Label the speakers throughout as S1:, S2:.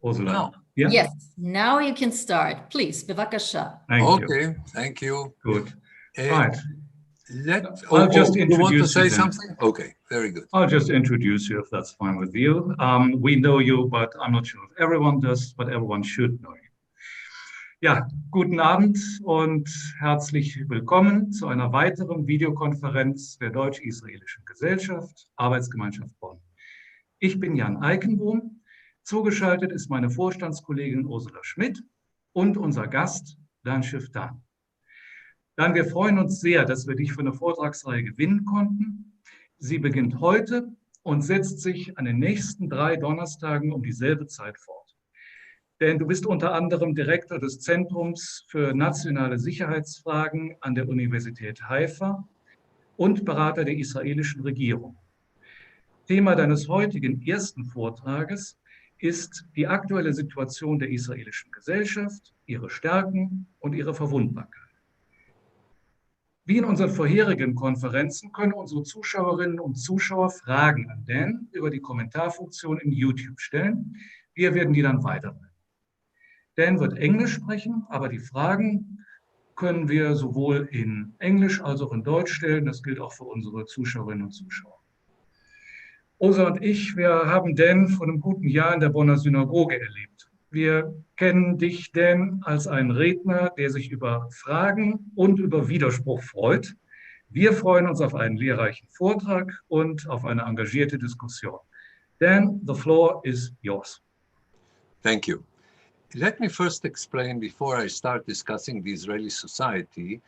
S1: Ursula.
S2: Now.
S1: Yeah.
S3: Yes, now you can start. Please, bevakasha.
S1: Thank you.
S2: Okay, thank you.
S1: Good. Right.
S2: I'll
S1: just
S2: you want to
S1: introduce
S2: say
S1: you then.
S2: something? Okay, very good.
S1: I'll just introduce you if that's fine with you. We know you, but I'm not sure if everyone does, but everyone should know you. Ja, guten Abend und herzlich willkommen zu einer weiteren Videokonferenz der deutsch-israelischen Gesellschaft, Arbeitsgemeinschaft Bonn. Ich bin Jan Eikenbohm. Zugeschaltet ist meine Vorstandskollegin Ursula Schmidt und unser Gast Dan Shiftan. Dan, wir freuen uns sehr, dass wir dich für eine Vortragsreihe gewinnen konnten. Sie beginnt heute und setzt sich an den nächsten 3 Donnerstagen um dieselbe Zeit fort. Denn du bist unter anderem Direktor des Zentrums für nationale Sicherheitsfragen an der Universität Haifa und Berater der israelischen Regierung. Thema deines heutigen ersten Vortrages ist die aktuelle Situation der israelischen Gesellschaft, ihre Stärken und ihre Verwundbarkeit. Wie in unseren vorherigen Konferenzen können unsere Zuschauerinnen und Zuschauer Fragen an Dan über die Kommentarfunktion in YouTube stellen. Wir werden die dann weiterleiten. Dan wird Englisch sprechen, aber die Fragen können wir sowohl in Englisch als auch in Deutsch stellen. Das gilt auch für unsere Zuschauerinnen und Zuschauer. Ursula und ich, wir haben Dan vor einem guten Jahr in der Bonner Synagoge erlebt. Wir kennen dich, Dan, als einen Redner, der sich über Fragen und über Widerspruch freut. Wir freuen uns auf einen lehrreichen Vortrag und auf eine engagierte Diskussion. Dan, the floor is yours.
S2: Thank you. Let me first explain, before I start discussing the Israeli society,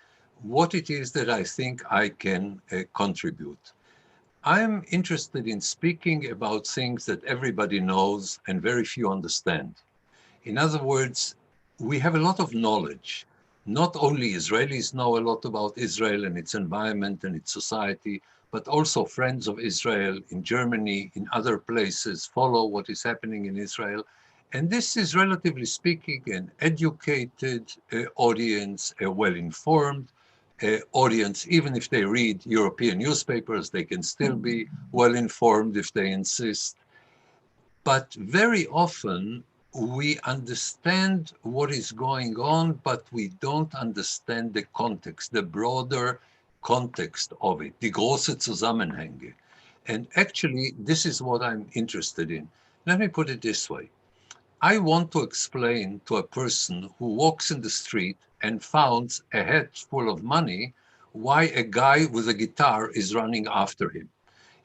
S2: what it is that I think I can contribute. I'm interested in speaking about things that everybody knows and very few understand. In other words, we have a lot of knowledge. Not only Israelis know a lot about Israel and its environment and its society, but also friends of Israel in Germany, in other places, follow what is happening in Israel. And this is, relatively speaking, an educated audience, a well-informed audience. Even if they read European newspapers, they can still be well-informed if they insist. But very often, we understand what is going on, but we don't understand the context, the broader context of it, die große Zusammenhänge. And actually, this is what I'm interested in. Let me put it this way. I want to explain to a person who walks in the street and finds a hat full of money why a guy with a guitar is running after him.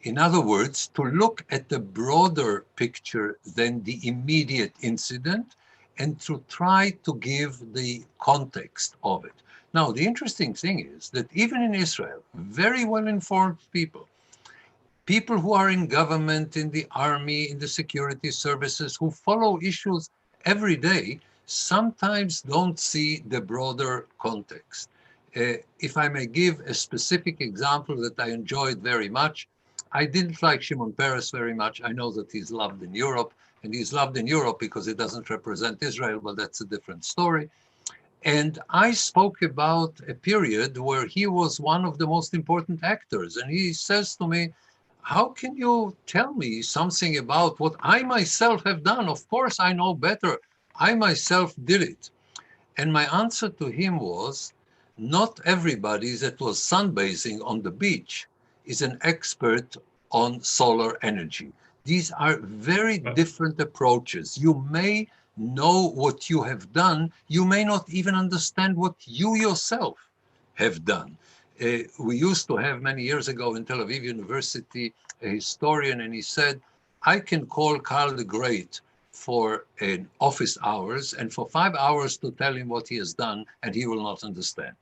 S2: In other words, to look at the broader picture than the immediate incident and to try to give the context of it. Now, the interesting thing is that even in Israel, very well-informed people who are in government, in the army, in the security services, who follow issues every day, sometimes don't see the broader context. If I may give a specific example that I enjoyed very much, I didn't like Shimon Peres very much. I know that he's loved in Europe, and he's loved in Europe because he doesn't represent Israel, but that's a different story. And I spoke about a period where he was one of the most important actors, and he says to me, how can you tell me something about what I myself have done? Of course, I know better. I myself did it. And my answer to him was, not everybody that was sunbathing on the beach is an expert on solar energy. These are very different approaches. You may know what you have done. You may not even understand what you yourself have done. We used to have many years ago in Tel Aviv University a historian, and he said, I can call Karl the Great for an office hours and for 5 hours to tell him what he has done, and he will not understand.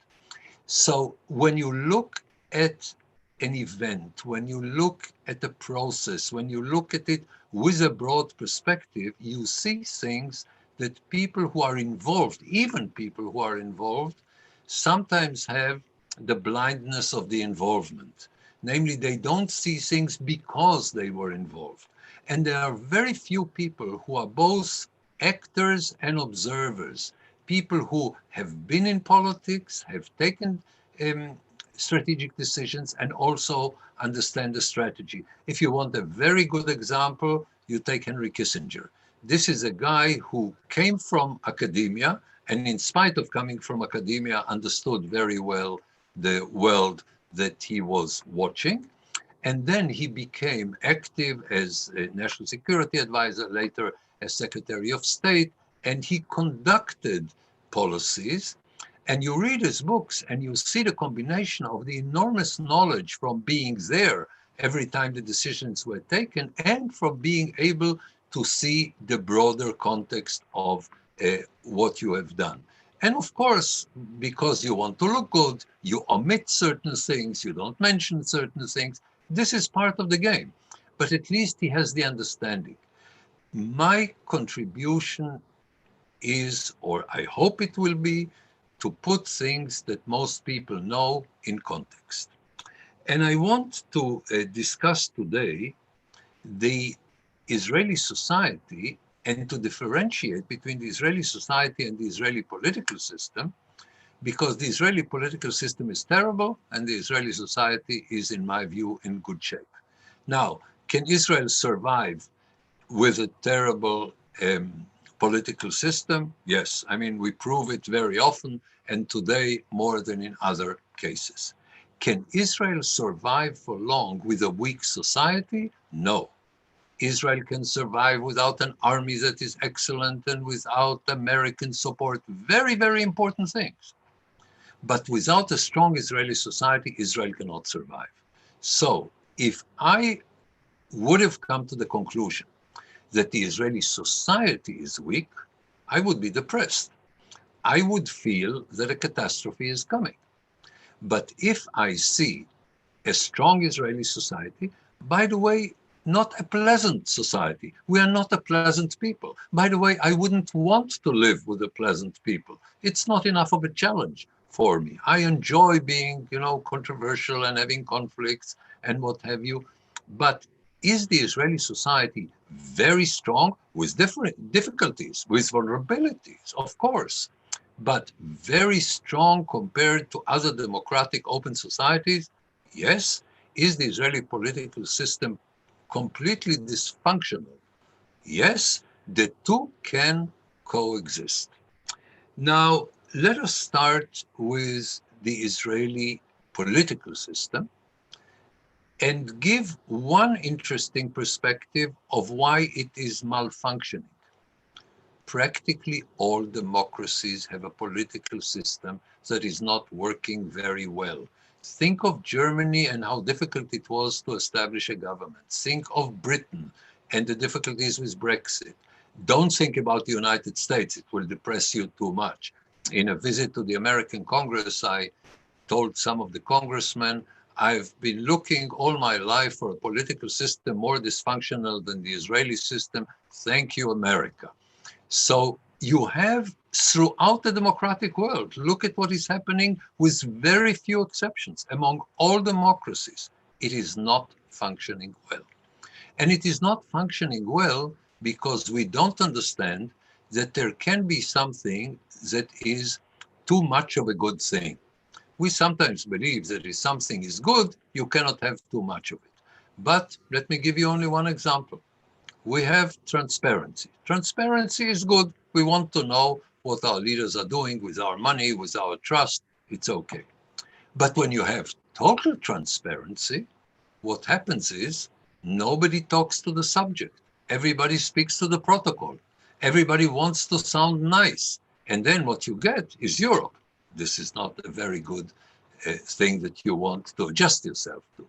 S2: So when you look at an event, when you look at the process, when you look at it with a broad perspective, you see things that people who are involved, even people who are involved, sometimes have the blindness of the involvement. Namely, they don't see things because they were involved. And there are very few people who are both actors and observers, people who have been in politics, have taken strategic decisions, and also understand the strategy. If you want a very good example, you take Henry Kissinger. This is a guy who came from academia, and in spite of coming from academia, understood very well the world that he was watching. And then he became active as a national security advisor, later as Secretary of State, and he conducted policies. And you read his books and you see the combination of the enormous knowledge from being there every time the decisions were taken, and from being able to see the broader context of what you have done. And of course, because you want to look good, you omit certain things, you don't mention certain things. This is part of the game, but at least he has the understanding. My contribution is, or I hope it will be, to put things that most people know in context. And I want to discuss today the Israeli society, and to differentiate between the Israeli society and the Israeli political system, because the Israeli political system is terrible and the Israeli society is, in my view, in good shape. Now, can Israel survive with a terrible political system? Yes. I mean, we prove it very often, and today more than in other cases. Can Israel survive for long with a weak society? No. Israel can survive without an army that is excellent and without American support. Very, very important things. But without a strong Israeli society, Israel cannot survive. So if I would have come to the conclusion that the Israeli society is weak, I would be depressed. I would feel that a catastrophe is coming. But if I see a strong Israeli society, by the way, not a pleasant society. We are not a pleasant people. By the way, I wouldn't want to live with a pleasant people. It's not enough of a challenge for me. I enjoy being, controversial and having conflicts and what have you. But is the Israeli society very strong with different difficulties, with vulnerabilities, of course, but very strong compared to other democratic open societies? Yes. Is the Israeli political system completely dysfunctional? Yes, the two can coexist. Now, let us start with the Israeli political system and give one interesting perspective of why it is malfunctioning. Practically all democracies have a political system that is not working very well. Think of Germany and how difficult it was to establish a government. Think of Britain and the difficulties with Brexit. Don't think about the United States. It will depress you too much. In a visit to the American Congress, I told some of the congressmen, I've been looking all my life for a political system more dysfunctional than the Israeli system. Thank you, America. So you have throughout the democratic world, look at what is happening with very few exceptions. Among all democracies, it is not functioning well. And it is not functioning well because we don't understand that there can be something that is too much of a good thing. We sometimes believe that if something is good, you cannot have too much of it. But let me give you only one example. We have transparency. Transparency is good. We want to know what our leaders are doing with our money, with our trust. It's okay. But when you have total transparency, what happens is nobody talks to the subject. Everybody speaks to the protocol. Everybody wants to sound nice. And then what you get is Europe. This is not a very good thing that you want to adjust yourself to.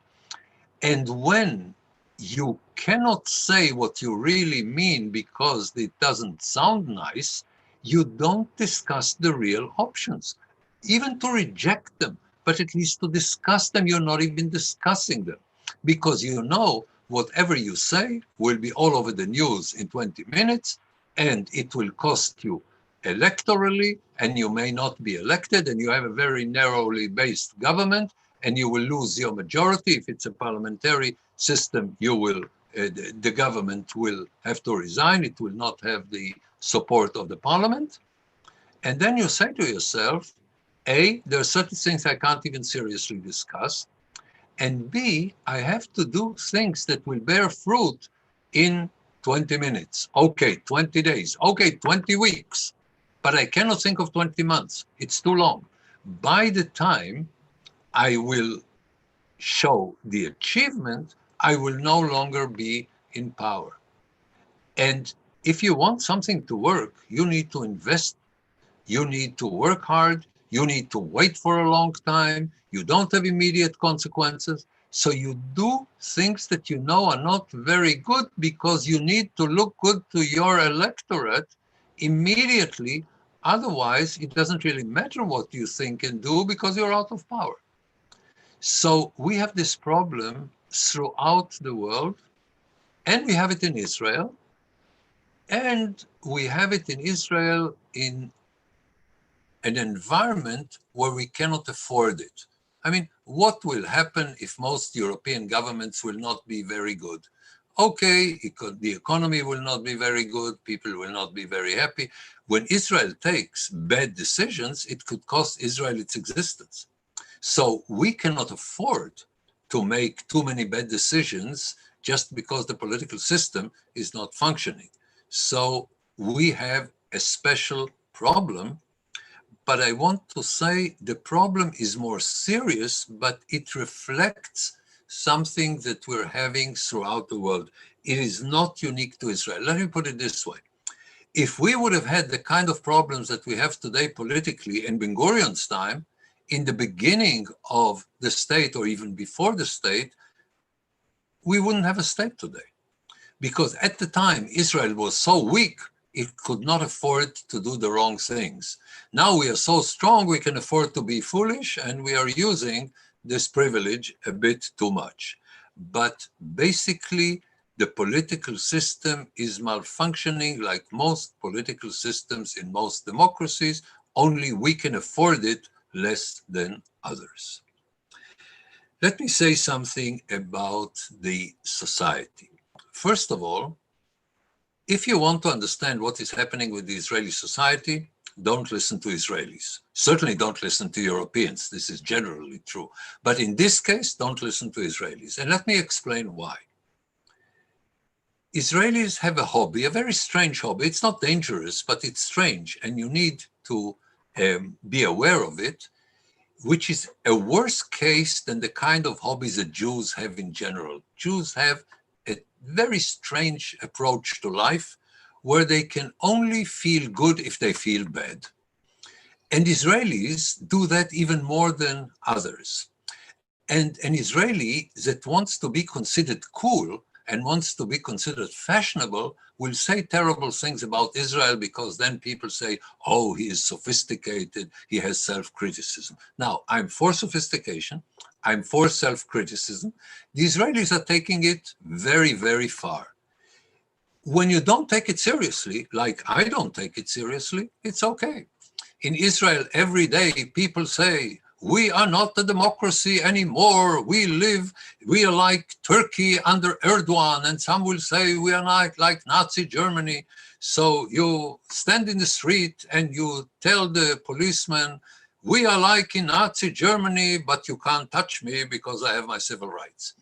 S2: And when you cannot say what you really mean because it doesn't sound nice, you don't discuss the real options, even to reject them, but at least to discuss them. You're not even discussing them because you know whatever you say will be all over the news in 20 minutes and it will cost you electorally, and you may not be elected, and you have a very narrowly based government, and you will lose your majority. If it's a parliamentary system, you will, the government will have to resign. It will not have the support of the parliament. And then you say to yourself, A, there are certain things I can't even seriously discuss. And B, I have to do things that will bear fruit in 20 minutes. Okay, 20 days. Okay, 20 weeks. But I cannot think of 20 months. It's too long. By the time I will show the achievement, I will no longer be in power. And if you want something to work, you need to invest. You need to work hard. You need to wait for a long time. You don't have immediate consequences. So you do things that you know are not very good because you need to look good to your electorate immediately. Otherwise, it doesn't really matter what you think and do because you're out of power. So we have this problem throughout the world, and we have it in Israel, and we have it in Israel in an environment where we cannot afford it. I mean, what will happen if most European governments will not be very good? Okay, the economy will not be very good, people will not be very happy. When Israel takes bad decisions, it could cost Israel its existence. So we cannot afford to make too many bad decisions just because the political system is not functioning. So we have a special problem. But I want to say the problem is more serious, but it reflects something that we're having throughout the world. It is not unique to Israel. Let me put it this way. If we would have had the kind of problems that we have today politically in Ben-Gurion's time, in the beginning of the state or even before the state, we wouldn't have a state today. Because at the time, Israel was so weak, it could not afford to do the wrong things. Now we are so strong, we can afford to be foolish, and we are using this privilege a bit too much. But basically, the political system is malfunctioning like most political systems in most democracies, only we can afford it less than others. Let me say something about the society. First of all, if you want to understand what is happening with the Israeli society, don't listen to Israelis. Certainly don't listen to Europeans. This is generally true. But in this case, don't listen to Israelis. And let me explain why. Israelis have a hobby, a very strange hobby. It's not dangerous, but it's strange. And you need to be aware of it, which is a worse case than the kind of hobbies that Jews have in general. Jews have a very strange approach to life where they can only feel good if they feel bad. And Israelis do that even more than others. And an Israeli that wants to be considered cool and wants to be considered fashionable will say terrible things about Israel because then people say, oh, he is sophisticated, he has self-criticism. Now, I'm for sophistication, I'm for self-criticism. The Israelis are taking it very, very far. When you don't take it seriously, like I don't take it seriously, it's okay. In Israel, every day people say, we are not a democracy anymore. We are like Turkey under Erdogan. And some will say we are not like Nazi Germany. So you stand in the street and you tell the policeman, we are like in Nazi Germany, but you can't touch me because I have my civil rights.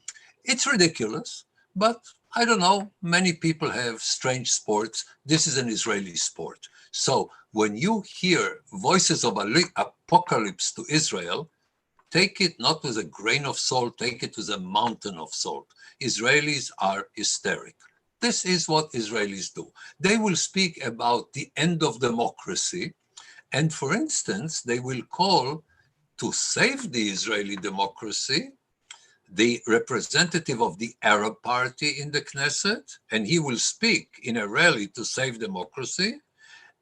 S2: It's ridiculous, but I don't know, many people have strange sports. This is an Israeli sport. So when you hear voices of apocalypse to Israel, take it not with a grain of salt, take it with a mountain of salt. Israelis are hysteric. This is what Israelis do. They will speak about the end of democracy. And for instance, they will call to save the Israeli democracy the representative of the Arab party in the Knesset, and he will speak in a rally to save democracy.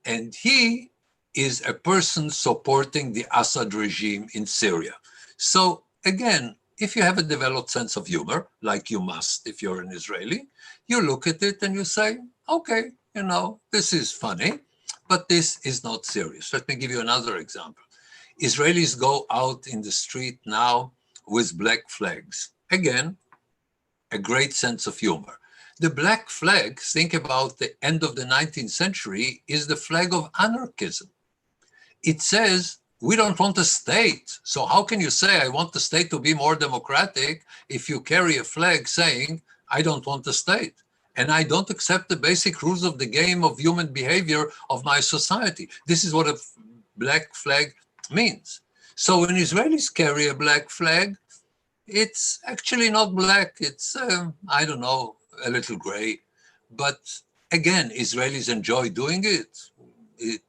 S2: And he is a person supporting the Assad regime in Syria. So again, if you have a developed sense of humor, like you must if you're an Israeli, you look at it and you say, okay, you know, this is funny, but this is not serious. Let me give you another example. Israelis go out in the street now with black flags. Again, a great sense of humor. The black flag, think about the end of the 19th century, is the flag of anarchism. It says, we don't want a state. So how can you say, I want the state to be more democratic if you carry a flag saying, I don't want a state? and I don't accept the basic rules of the game of human behavior of my society. This is what a black flag means. So when Israelis carry a black flag, it's actually not black. It's, I don't know, a little gray. But again, Israelis enjoy doing it. It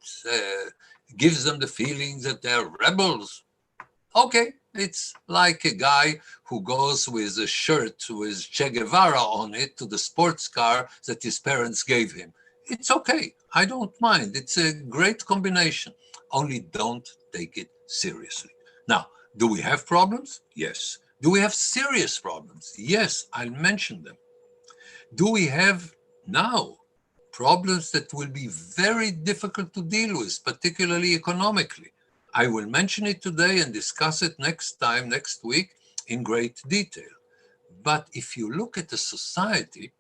S2: gives them the feeling that they're rebels. Okay, it's like a guy who goes with a shirt with Che Guevara on it to the sports car that his parents gave him. It's okay. I don't mind. It's a great combination. Only don't take it seriously. Now, do we have problems? Yes. Do we have serious problems? Yes, I'll mention them. Do we have now problems that will be very difficult to deal with, particularly economically? I will mention it today and discuss it next week, in great detail. But if you look at the society,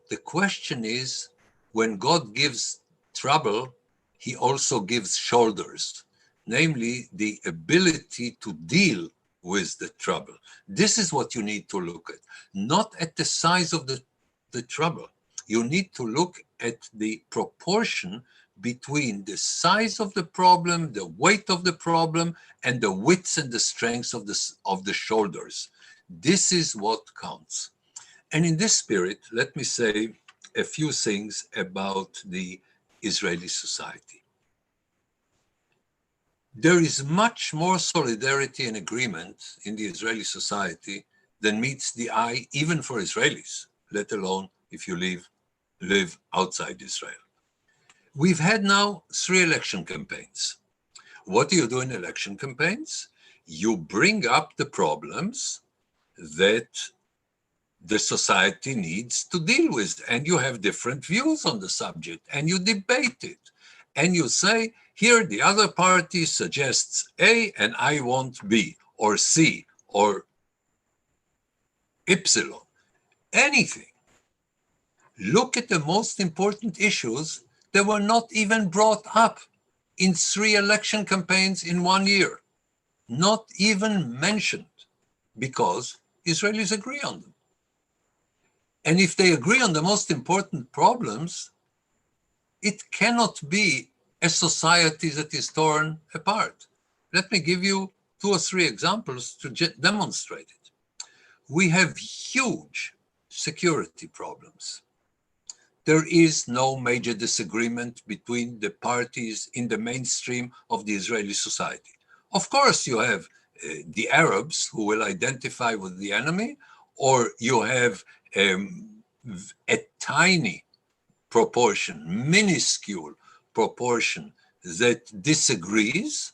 S2: the question is, when God gives trouble, he also gives shoulders, namely the ability to deal with the trouble. This is what you need to look at, not at the size of the trouble. You need to look at the proportion between the size of the problem, the weight of the problem, and the width and the strength of the shoulders. This is what counts. And in this spirit, let me say a few things about the Israeli society. There is much more solidarity and agreement in the Israeli society than meets the eye, even for Israelis, let alone if you live outside Israel. We've had now 3 election campaigns. What do you do in election campaigns? You bring up the problems that the society needs to deal with, and you have different views on the subject, and you debate it. And you say, here the other party suggests A, and I want B, or C, or Y, anything. Look at the most important issues that were not even brought up in 3 election campaigns in 1 year. Not even mentioned, because Israelis agree on them. And if they agree on the most important problems, it cannot be a society that is torn apart. Let me give you 2 or 3 examples to demonstrate it. We have huge security problems. There is no major disagreement between the parties in the mainstream of the Israeli society. Of course, you have the Arabs who will identify with the enemy, or you have a tiny proportion, minuscule proportion that disagrees,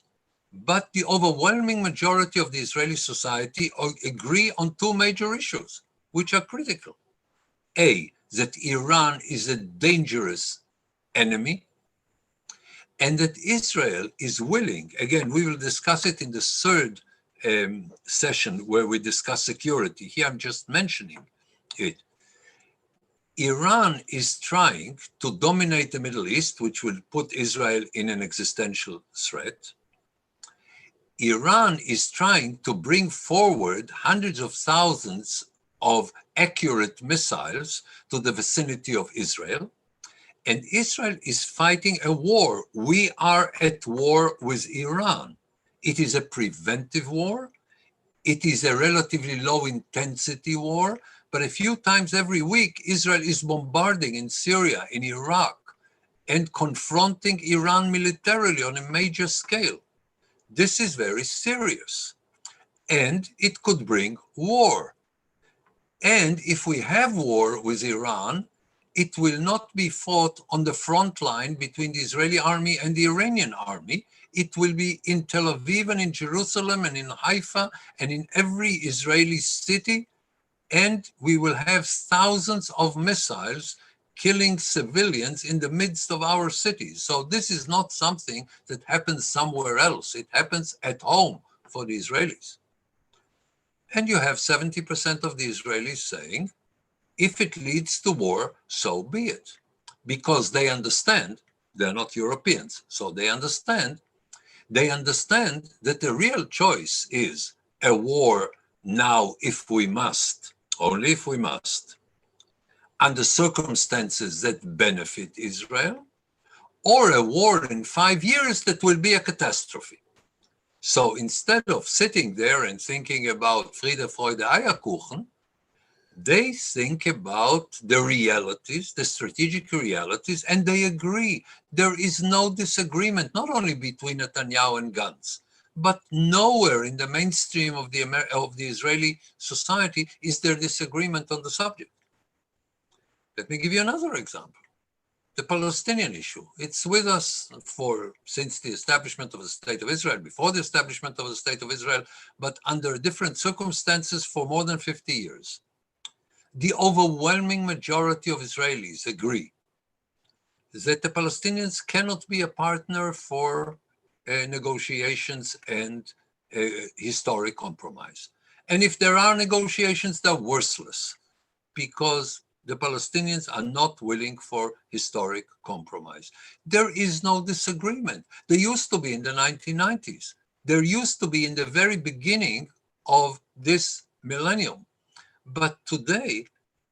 S2: but the overwhelming majority of the Israeli society agree on 2 major issues, which are critical. A, that Iran is a dangerous enemy, and that Israel is willing, again, we will discuss it in the 3rd session where we discuss security. Here I'm just mentioning it. Iran is trying to dominate the Middle East, which will put Israel in an existential threat. Iran is trying to bring forward hundreds of thousands of accurate missiles to the vicinity of Israel. And Israel is fighting a war. We are at war with Iran. It is a preventive war. It is a relatively low intensity war, but a few times every week, Israel is bombarding in Syria, in Iraq, and confronting Iran militarily on a major scale. This is very serious, and it could bring war. And if we have war with Iran, it will not be fought on the front line between the Israeli army and the Iranian army. It will be in Tel Aviv and in Jerusalem and in Haifa and in every Israeli city. And we will have thousands of missiles killing civilians in the midst of our cities. So this is not something that happens somewhere else. It happens at home for the Israelis. And you have 70% of the Israelis saying, if it leads to war, so be it. Because they understand, they're not Europeans, so they understand that the real choice is a war now if we must, only if we must, under circumstances that benefit Israel, or a war in 5 years that will be a catastrophe. So instead of sitting there and thinking about Friede, Freude, Eierkuchen, they think about the realities, the strategic realities, and they agree. There is no disagreement, not only between Netanyahu and Gantz, but nowhere in the mainstream of the Israeli society is there disagreement on the subject. Let me give you another example. The Palestinian issue. It's with us since the establishment of the State of Israel, before the establishment of the State of Israel, but under different circumstances for more than 50 years. The overwhelming majority of Israelis agree that the Palestinians cannot be a partner for negotiations and historic compromise. And if there are negotiations, they're worthless because the Palestinians are not willing for historic compromise. There is no disagreement. There used to be in the 1990s. There used to be in the very beginning of this millennium. But today,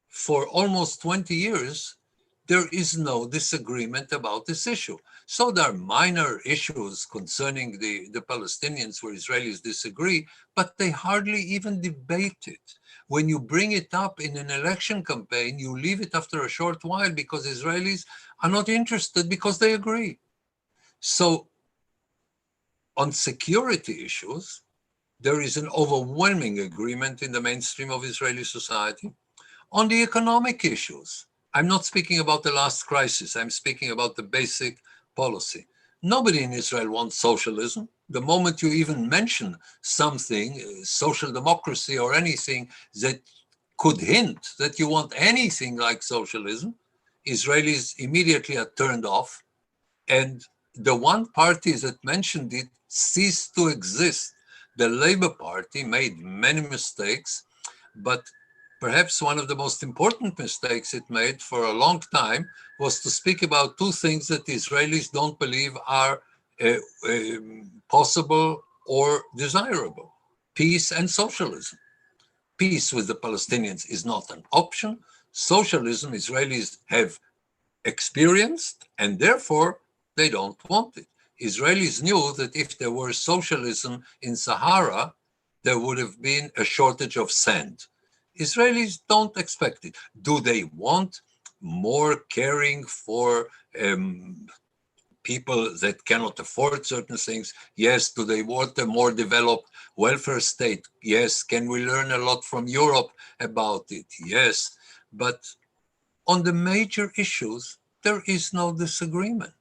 S2: for almost 20 years, there is no disagreement about this issue. So there are minor issues concerning the Palestinians where Israelis disagree, but they hardly even debate it. When you bring it up in an election campaign, you leave it after a short while because Israelis are not interested because they agree. So on security issues, there is an overwhelming agreement in the mainstream of Israeli society. On the economic issues, I'm not speaking about the last crisis, I'm speaking about the basic policy. Nobody in Israel wants socialism. The moment you even mention something, social democracy or anything that could hint that you want anything like socialism, Israelis immediately are turned off. And the one party that mentioned it ceased to exist. The Labour Party made many mistakes, but perhaps one of the most important mistakes it made for a long time was to speak about two things that the Israelis don't believe are possible or desirable: peace and socialism. Peace with the Palestinians is not an option. Socialism, Israelis have experienced, and therefore they don't want it. Israelis knew that if there were socialism in Sahara, there would have been a shortage of sand. Israelis don't expect it. Do they want more caring for people that cannot afford certain things? Yes. Do they want a more developed welfare state? Yes. Can we learn a lot from Europe about it? Yes. But on the major issues, there is no disagreement.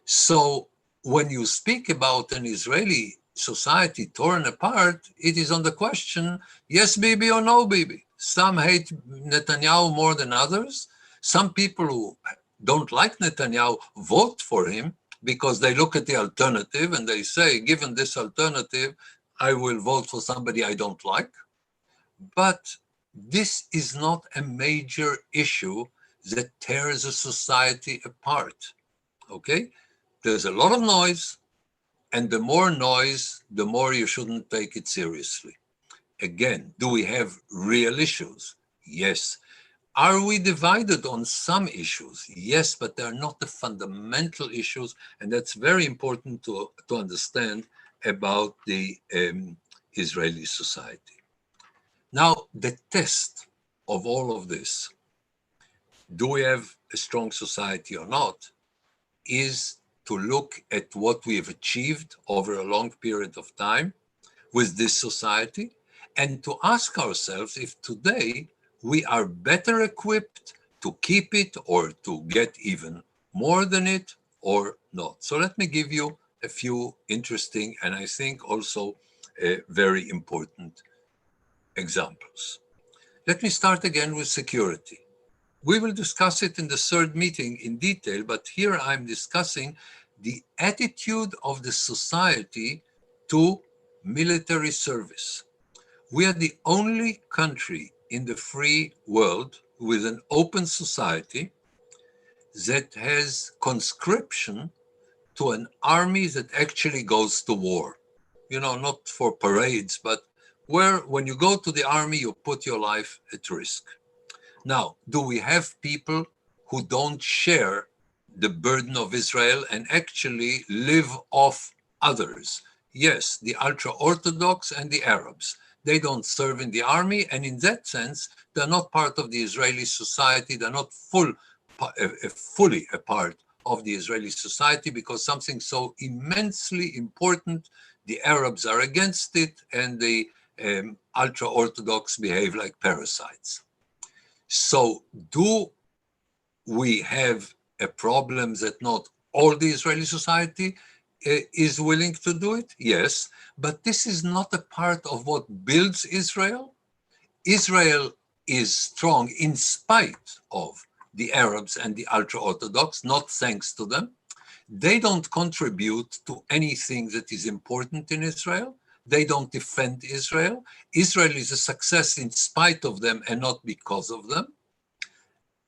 S2: So when you speak about an Israeli society torn apart, it is on the question, yes, Bibi or no Bibi. Some hate Netanyahu more than others. Some people who don't like Netanyahu vote for him because they look at the alternative and they say, given this alternative, I will vote for somebody I don't like. But this is not a major issue that tears a society apart, okay? There's a lot of noise, and the more noise, the more you shouldn't take it seriously. Again, do we have real issues? Yes. Are we divided on some issues? Yes, but they're not the fundamental issues, and that's very important to understand about the Israeli society. Now, the test of all of this, do we have a strong society or not, is to look at what we have achieved over a long period of time with this society and to ask ourselves if today we are better equipped to keep it or to get even more than it or not. So let me give you a few interesting and I think also very important examples. Let me start again with security. We will discuss it in the third meeting in detail, but here I'm discussing the attitude of the society to military service. We are the only country in the free world with an open society that has conscription to an army that actually goes to war. You know, not for parades, but where when you go to the army, you put your life at risk. Now, do we have people who don't share the burden of Israel and actually live off others? Yes, the ultra-Orthodox and the Arabs. They don't serve in the army, and in that sense, they're not part of the Israeli society. They're not fully a part of the Israeli society, because something so immensely important, the Arabs are against it, and the ultra-Orthodox behave like parasites. So do we have a problem that not all the Israeli society is willing to do it? Yes, but this is not a part of what builds Israel. Israel is strong in spite of the Arabs and the ultra-Orthodox, not thanks to them. They don't contribute to anything that is important in Israel. They don't defend Israel. Israel is a success in spite of them and not because of them.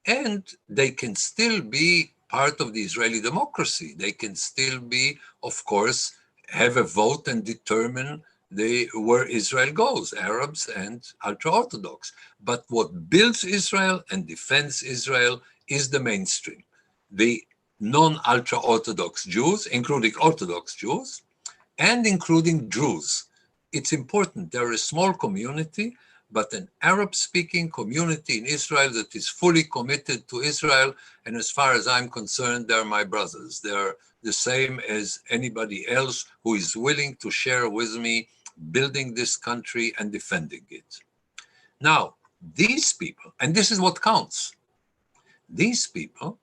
S2: And they can still be part of the Israeli democracy. They can still be, of course, have a vote and determine where Israel goes, Arabs and ultra-Orthodox. But what builds Israel and defends Israel is the mainstream. The non-ultra-Orthodox Jews, including Orthodox Jews, and including Druze. It's important. They're a small community, but an Arab-speaking community in Israel that is fully committed to Israel. And as far as I'm concerned, they're my brothers. They're the same as anybody else who is willing to share with me building this country and defending it. Now, these people, and this is what counts, these people,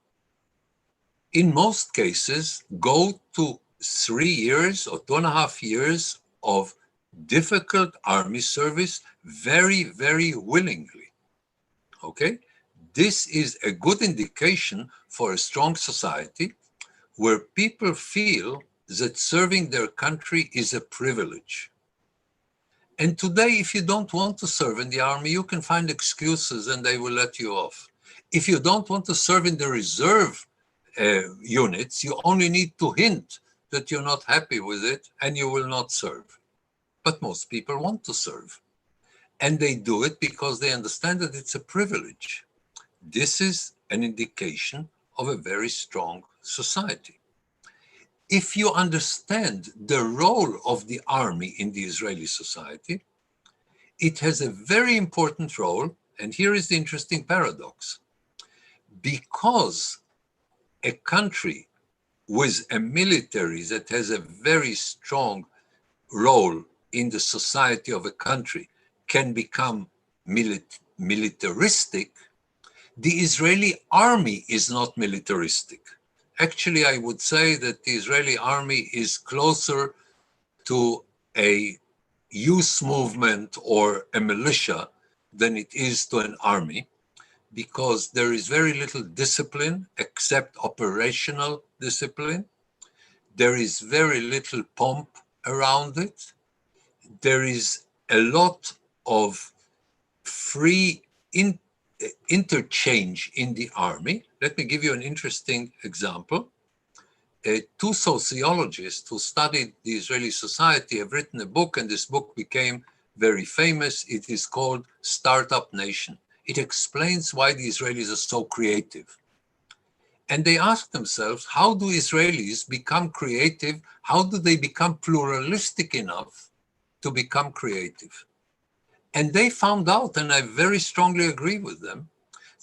S2: in most cases, go to 3 years or 2.5 years of difficult army service very, very willingly. Okay? This is a good indication for a strong society where people feel that serving their country is a privilege. And today, if you don't want to serve in the army, you can find excuses and they will let you off. If you don't want to serve in the reserve units, you only need to hint that you're not happy with it and you will not serve. But most people want to serve. And they do it because they understand that it's a privilege. This is an indication of a very strong society. If you understand the role of the army in the Israeli society, it has a very important role, and here is the interesting paradox. Because a country with a military that has a very strong role in the society of a country can become militaristic, the Israeli army is not militaristic. Actually, I would say that the Israeli army is closer to a youth movement or a militia than it is to an army, because there is very little discipline except operational discipline. There is very little pomp around it. There is a lot of free interchange in the army. Let me give you an interesting example. Two sociologists who studied the Israeli society have written a book, and this book became very famous. It is called Startup Nation. It explains why the Israelis are so creative. And they ask themselves, how do Israelis become creative? How do they become pluralistic enough to become creative? And they found out, and I very strongly agree with them,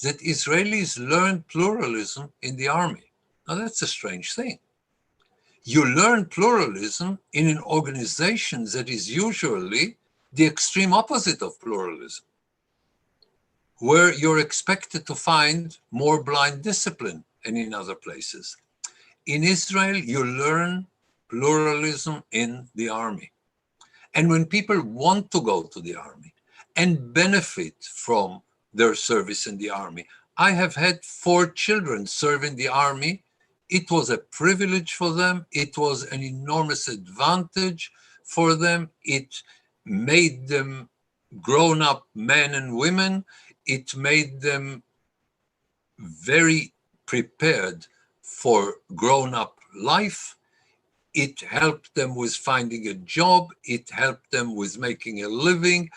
S2: that Israelis learn pluralism in the army. Now, that's a strange thing. You learn pluralism in an organization that is usually the extreme opposite of pluralism, where you're expected to find more blind discipline and in other places. In Israel, you learn pluralism in the army. And when people want to go to the army and benefit from their service in the army, I have had 4 children serve in the army. It was a privilege for them. It was an enormous advantage for them. It made them grown-up men and women. It made them very prepared for grown-up life. It helped them with finding a job. It helped them with making a living.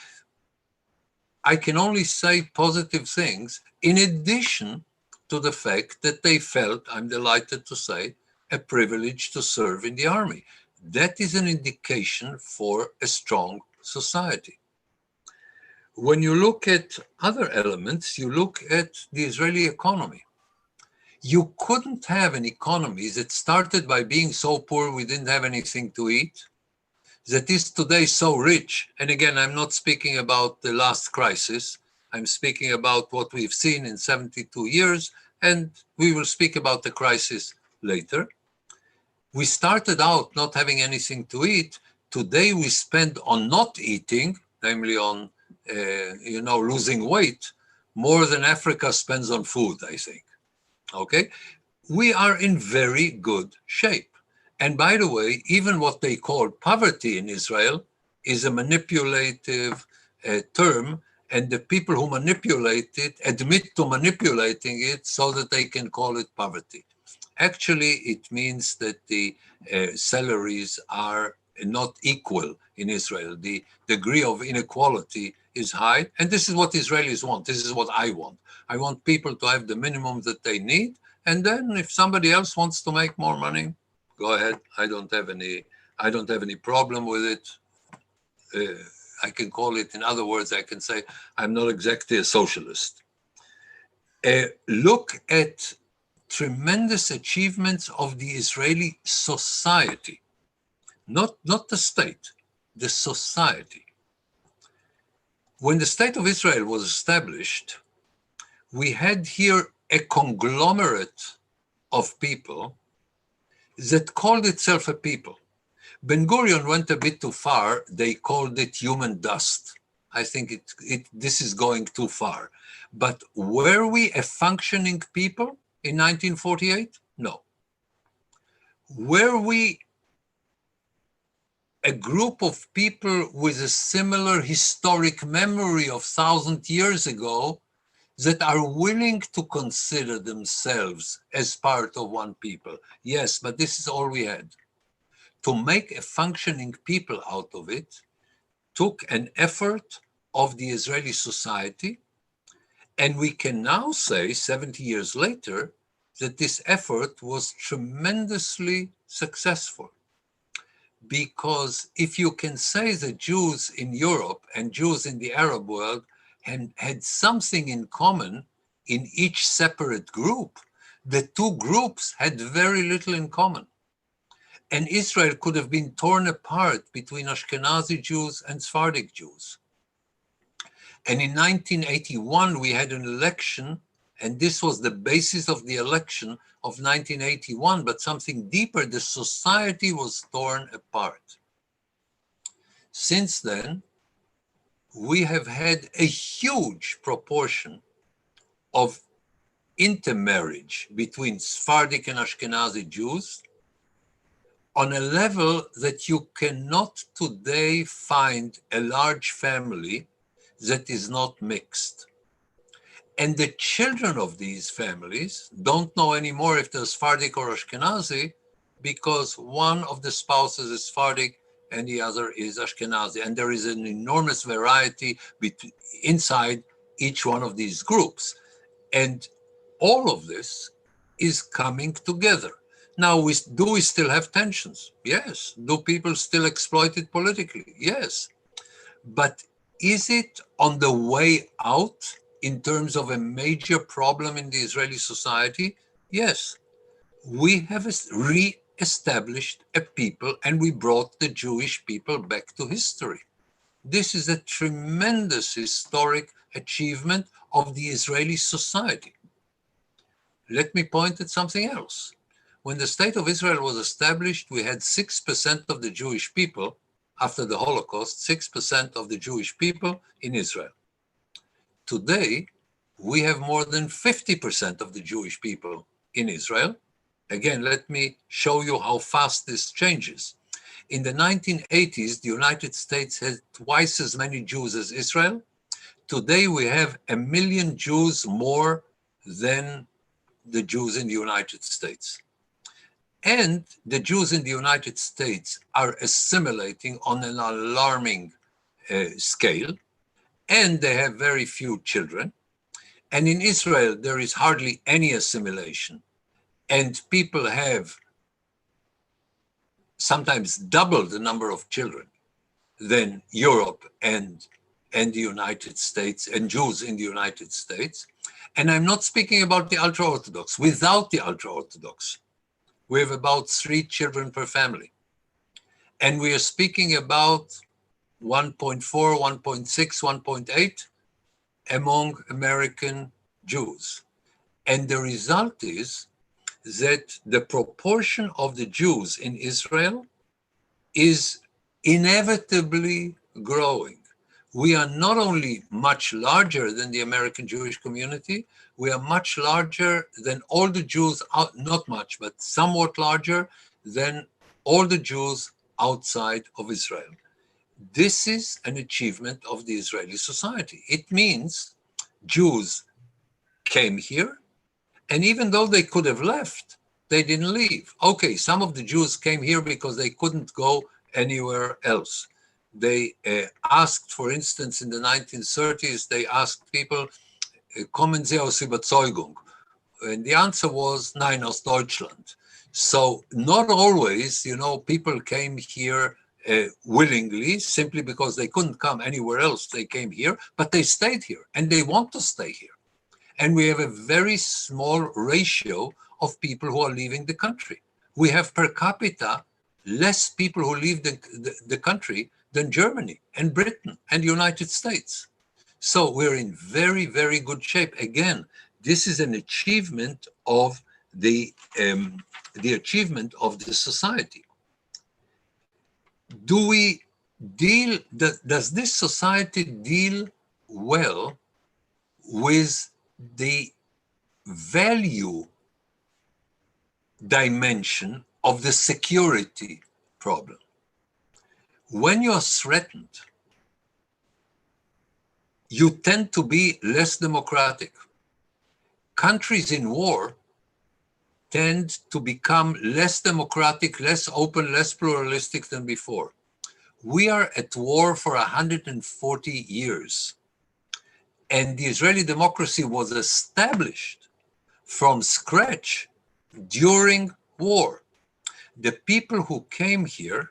S2: I can only say positive things in addition to the fact that they felt, I'm delighted to say, a privilege to serve in the army. That is an indication for a strong society. When you look at other elements, you look at the Israeli economy. You couldn't have an economy that started by being so poor we didn't have anything to eat, that is today so rich. And again, I'm not speaking about the last crisis. I'm speaking about what we've seen in 72 years, and we will speak about the crisis later. We started out not having anything to eat. Today we spend on not eating, namely on losing weight, more than Africa spends on food, I think. Okay? We are in very good shape. And by the way, even what they call poverty in Israel is a manipulative term, and the people who manipulate it admit to manipulating it so that they can call it poverty. Actually, it means that the salaries are not equal in Israel. The degree of inequality is high, and this is what Israelis want. This is what I want. I want people to have the minimum that they need, and then if somebody else wants to make more money, go ahead. I don't have any problem with it. I can call it, in other words, I can say I'm not exactly a socialist. Look at tremendous achievements of the Israeli society, not the state, the society. When the state of Israel was established, we had here a conglomerate of people that called itself a people. Ben-Gurion went a bit too far. They called it human dust. I think this is going too far. But were we a functioning people in 1948? No. Were we a group of people with a similar historic memory of 1,000 years ago that are willing to consider themselves as part of one people? Yes, but this is all we had. To make a functioning people out of it took an effort of the Israeli society, and we can now say, 70 years later, that this effort was tremendously successful. Because if you can say the Jews in Europe and Jews in the Arab world had something in common in each separate group, the two groups had very little in common. And Israel could have been torn apart between Ashkenazi Jews and Sephardic Jews. And in 1981, we had an election, and this was the basis of the election of 1981, but something deeper, the society was torn apart. Since then, we have had a huge proportion of intermarriage between Sephardic and Ashkenazi Jews on a level that you cannot today find a large family that is not mixed. And the children of these families don't know anymore if they're Sephardic or Ashkenazi, because one of the spouses is Sephardic and the other is Ashkenazi. And there is an enormous variety inside each one of these groups. And all of this is coming together. Now, do we still have tensions? Yes. Do people still exploit it politically? Yes. But is it on the way out in terms of a major problem in the Israeli society? Yes. We have re-established a people, and we brought the Jewish people back to history. This is a tremendous historic achievement of the Israeli society. Let me point at something else. When the state of Israel was established, we had 6% of the Jewish people, after the Holocaust, 6% of the Jewish people in Israel. Today, we have more than 50% of the Jewish people in Israel. Again, let me show you how fast this changes. In the 1980s, the United States had twice as many Jews as Israel. Today, we have 1 million Jews more than the Jews in the United States. And the Jews in the United States are assimilating on an alarming scale. and they have very few children. And in Israel, there is hardly any assimilation, and people have sometimes double the number of children than Europe and the United States, and Jews in the United States. And I'm not speaking about the ultra-Orthodox. Without the ultra-Orthodox, we have about 3 children per family. And we are speaking about 1.4, 1.6, 1.8 among American Jews. And the result is that the proportion of the Jews in Israel is inevitably growing. We are not only much larger than the American Jewish community, we are much larger than all the Jews, not much, but somewhat larger than all the Jews outside of Israel. This is an achievement of the Israeli society. It means Jews came here, and even though they could have left, they didn't leave. Okay, some of the Jews came here because they couldn't go anywhere else. They asked, for instance, in the 1930s, they asked people, kommen Sie aus Überzeugung? And the answer was, nein, aus Deutschland. So not always, people came here willingly, simply because they couldn't come anywhere else. They came here, but they stayed here, and they want to stay here. And we have a very small ratio of people who are leaving the country. We have per capita less people who leave the country than Germany and Britain and the United States. So we're in very, very good shape. Again, this is an achievement of the achievement of the society. Does this society deal well with the value dimension of the security problem? When you're threatened, you tend to be less democratic. Countries in war tend to become less democratic, less open, less pluralistic than before. We are at war for 140 years. And the Israeli democracy was established from scratch during war. The people who came here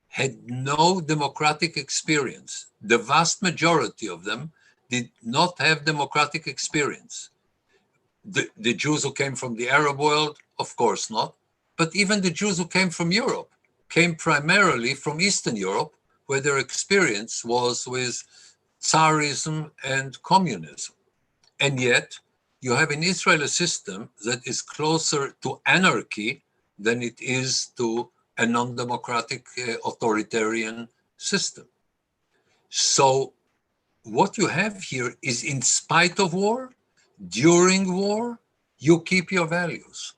S2: had no democratic experience. The vast majority of them did not have democratic experience. The Jews who came from the Arab world, of course not. But even the Jews who came from Europe came primarily from Eastern Europe, where their experience was with Tsarism and communism. And yet, you have in Israel a system that is closer to anarchy than it is to a non-democratic authoritarian system. So what you have here is, in spite of war, during war, you keep your values.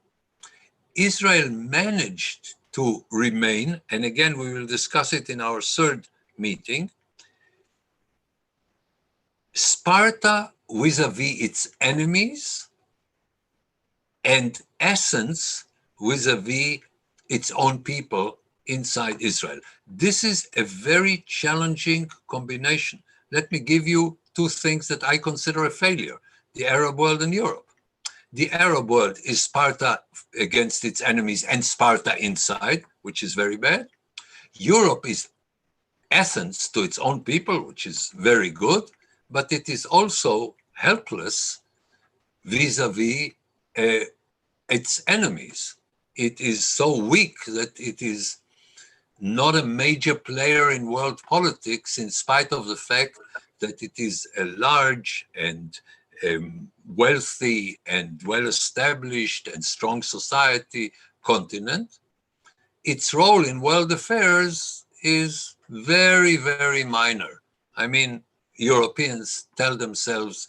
S2: Israel managed to remain, and again, we will discuss it in our third meeting, Sparta vis-a-vis its enemies, and essence vis-a-vis its own people inside Israel. This is a very challenging combination. Let me give you 2 things that I consider a failure: the Arab world and Europe. The Arab world is Sparta against its enemies and Sparta inside, which is very bad. Europe is Athens to its own people, which is very good, but it is also helpless vis-a-vis its enemies. It is so weak that it is not a major player in world politics, in spite of the fact that it is a large and wealthy and well-established and strong society continent. Its role in world affairs is very, very minor. I mean, Europeans tell themselves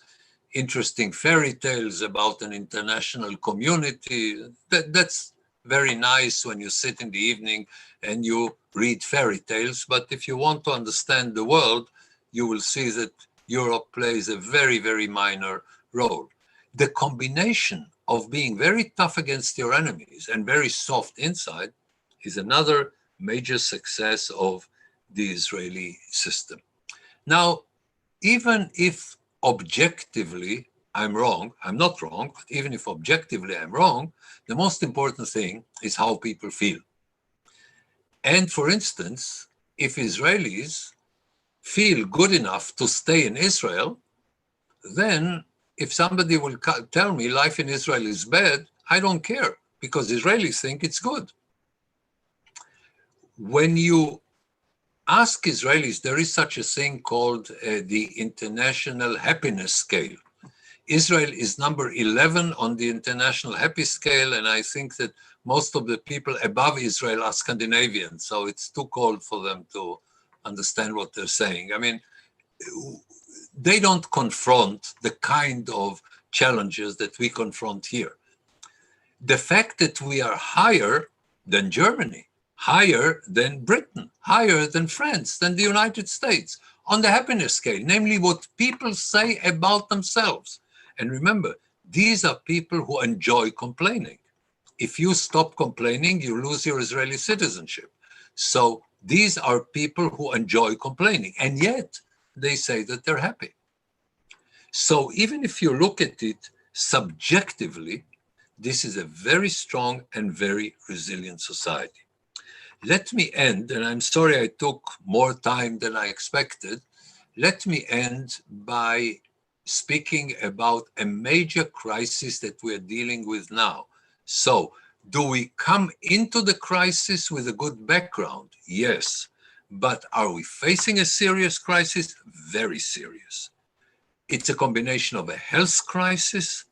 S2: interesting fairy tales about an international community. That's very nice when you sit in the evening and you read fairy tales. But if you want to understand the world, you will see that Europe plays a very, very minor role. The combination of being very tough against your enemies and very soft inside is another major success of the Israeli system. Now, even if objectively I'm wrong, I'm not wrong, but even if objectively I'm wrong, the most important thing is how people feel. And for instance, if Israelis feel good enough to stay in Israel, then if somebody will tell me life in Israel is bad, I don't care, because Israelis think it's good. When you ask Israelis, there is such a thing called the International Happiness Scale. Israel is number 11 on the International Happy Scale, and I think that most of the people above Israel are Scandinavian, so it's too cold for them to understand what they're saying. I mean, they don't confront the kind of challenges that we confront here. The fact that we are higher than Germany, higher than Britain, higher than France, than the United States on the happiness scale, namely what people say about themselves. And remember, these are people who enjoy complaining. If you stop complaining, you lose your Israeli citizenship. So these are people who enjoy complaining, and yet they say that they're happy. So even if you look at it subjectively, this is a very strong and very resilient society. Let me end, and I'm sorry I took more time than I expected. Let me end by speaking about a major crisis that we're dealing with now. So, do we come into the crisis with a good background? Yes. But are we facing a serious crisis? Very serious. It's a combination of a health crisis.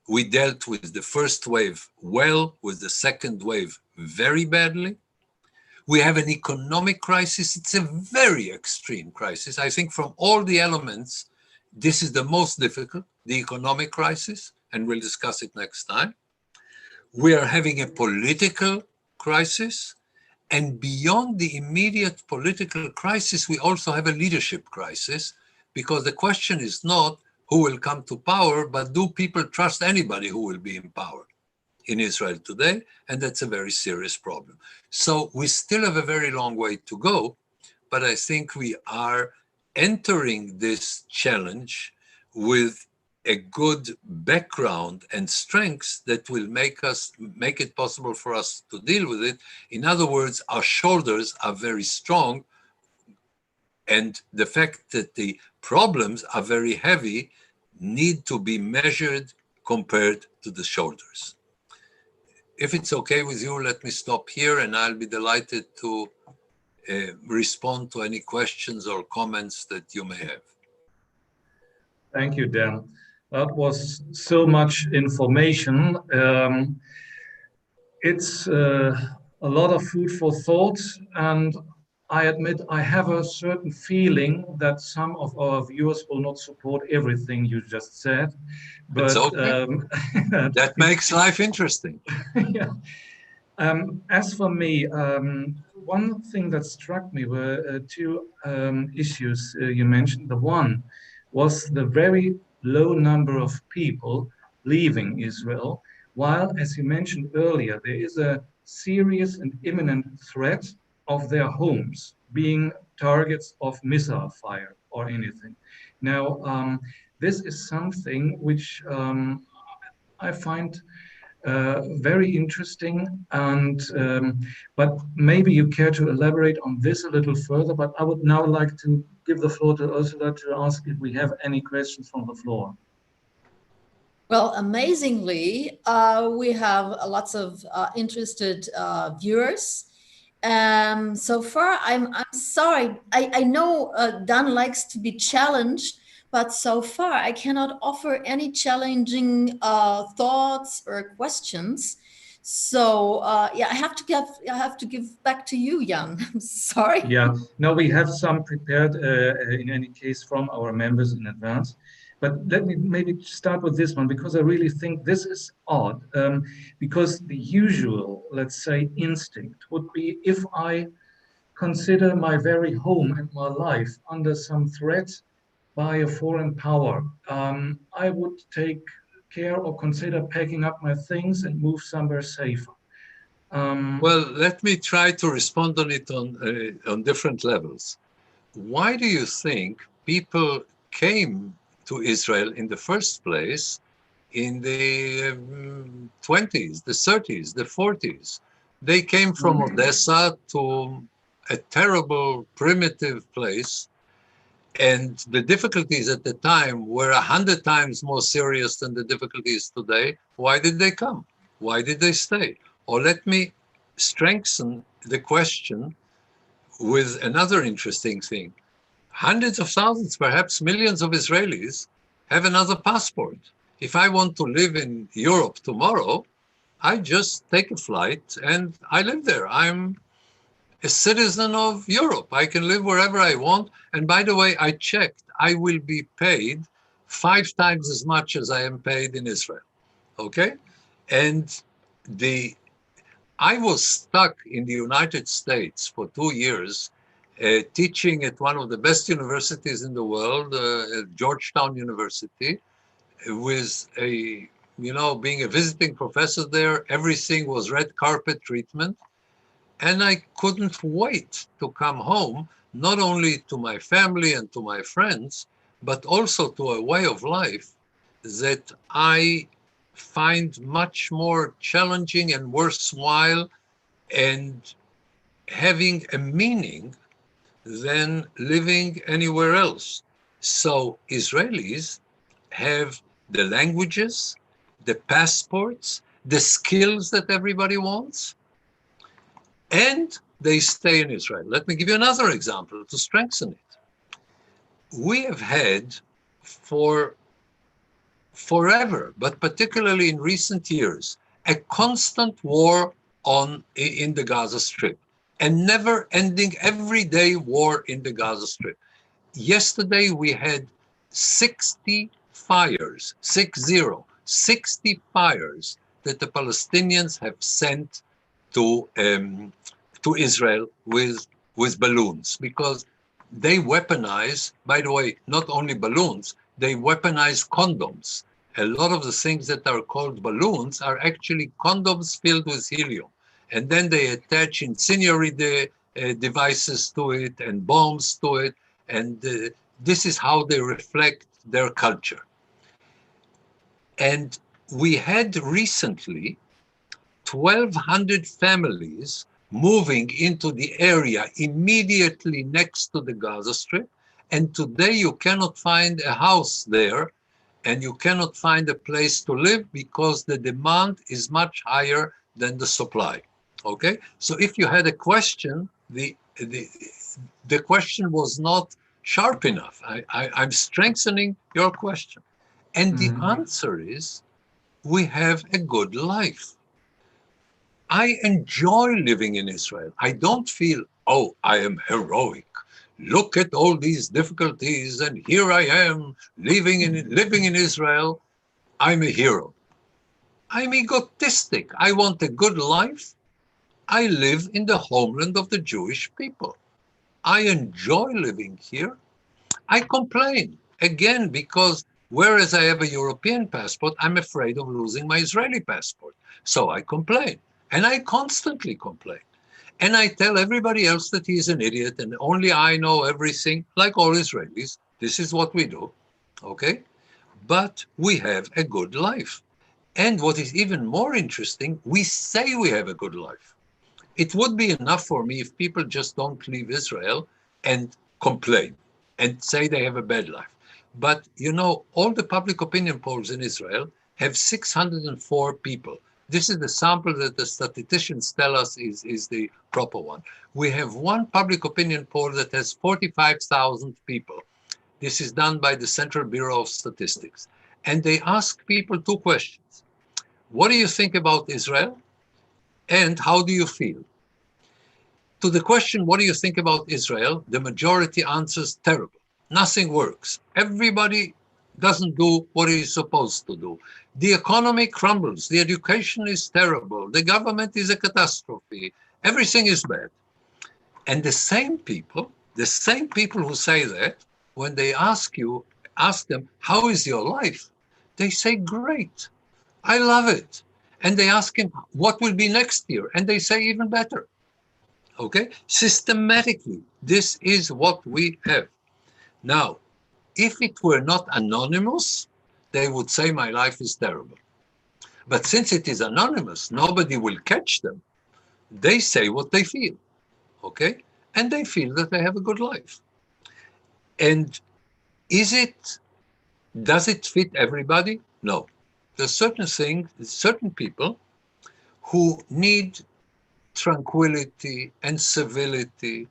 S2: We dealt with the first wave well, with the second wave very badly. We have an economic crisis. It's a very extreme crisis. I think from all the elements, this is the most difficult, the economic crisis, and we'll discuss it next time. We are having a political crisis, and beyond the immediate political crisis, we also have a leadership crisis, because the question is not who will come to power, but do people trust anybody who will be in power in Israel today? And that's a very serious problem. So we still have a very long way to go, but I think we are entering this challenge with a good background and strengths that will make it possible for us to deal with it. In other words, our shoulders are very strong, and the fact that the problems are very heavy need to be measured compared to the shoulders. If it's okay with you, let me stop here, and I'll be delighted to respond to any questions or comments that you may have.
S1: Thank you, Dan. That was so much information. It's a lot of food for thought, and I admit I have a certain feeling that some of our viewers will not support everything you just said. But
S2: it's okay. That makes life interesting.
S1: Yeah. As for me, one thing that struck me were two issues you mentioned. The one was the very low number of people leaving Israel, while, as you mentioned earlier, there is a serious and imminent threat of their homes being targets of missile fire or anything. Now, this is something which I find very interesting, and but maybe you care to elaborate on this a little further. But I would now like to give the floor to Ursula to ask if we have any questions from the floor.
S3: Well, amazingly, we have lots of interested viewers. So far, I'm sorry. I know Dan likes to be challenged, but so far I cannot offer any challenging thoughts or questions. So yeah, I have to give back to you, Jan. I'm sorry.
S1: Yeah, no, we have some prepared in any case from our members in advance. But let me maybe start with this one, because I really think this is odd, because the usual, let's say, instinct would be, if I consider my very home and my life under some threat by a foreign power, I would take care or consider packing up my things and move somewhere safer.
S2: Well, let me try to respond on it on different levels. Why do you think people came to Israel in the first place in the 20s, the 30s, the 40s. They came from Odessa to a terrible, primitive place. And the difficulties at the time were 100 times more serious than the difficulties today. Why did they come? Why did they stay? Or let me strengthen the question with another interesting thing. Hundreds of thousands, perhaps millions of Israelis have another passport. If I want to live in Europe tomorrow, I just take a flight and I live there. I'm a citizen of Europe. I can live wherever I want. And by the way, I checked, I will be paid 5 times as much as I am paid in Israel. Okay? And I was stuck in the United States for 2 years, teaching at one of the best universities in the world, Georgetown University, with being a visiting professor there. Everything was red carpet treatment. And I couldn't wait to come home, not only to my family and to my friends, but also to a way of life that I find much more challenging and worthwhile and having a meaning than living anywhere else. So Israelis have the languages, the passports, the skills that everybody wants, and they stay in Israel. Let me give you another example to strengthen it. We have had for forever, but particularly in recent years, a constant war in the Gaza Strip, a never-ending, everyday war in the Gaza Strip. Yesterday we had 60 fires, 60 fires that the Palestinians have sent to Israel with balloons, because they weaponize, by the way, not only balloons, they weaponize condoms. A lot of the things that are called balloons are actually condoms filled with helium. And then they attach incendiary devices to it and bombs to it. And this is how they reflect their culture. And we had recently 1,200 families moving into the area immediately next to the Gaza Strip. And today you cannot find a house there, and you cannot find a place to live because the demand is much higher than the supply. Okay? So if you had a question, the question was not sharp enough. I'm strengthening your question. And the answer is, we have a good life. I enjoy living in Israel. I don't feel, oh, I am heroic. Look at all these difficulties, and here I am living in Israel. I'm a hero. I'm egotistic. I want a good life. I live in the homeland of the Jewish people. I enjoy living here. I complain, again, because whereas I have a European passport, I'm afraid of losing my Israeli passport. So I complain. And I constantly complain. And I tell everybody else that he's an idiot and only I know everything, like all Israelis. This is what we do, okay? But we have a good life. And what is even more interesting, we say we have a good life. It would be enough for me if people just don't leave Israel and complain and say they have a bad life. But, all the public opinion polls in Israel have 604 people. This is the sample that the statisticians tell us is the proper one. We have one public opinion poll that has 45,000 people. This is done by the Central Bureau of Statistics. And they ask people 2 questions. What do you think about Israel? And how do you feel? To the question, what do you think about Israel? The majority answers terrible. Nothing works. Everybody doesn't do what he's supposed to do. The economy crumbles. The education is terrible. The government is a catastrophe. Everything is bad. And the same people who say that, when they ask them, how is your life? They say, great. I love it. And they ask him, what will be next year? And they say, even better. Okay? Systematically, this is what we have. Now, If it were not anonymous, they would say my life is terrible. But since it is anonymous, nobody will catch them. They say what they feel, okay? And they feel that they have a good life. And does it fit everybody? No. There's certain people who need tranquility and civility.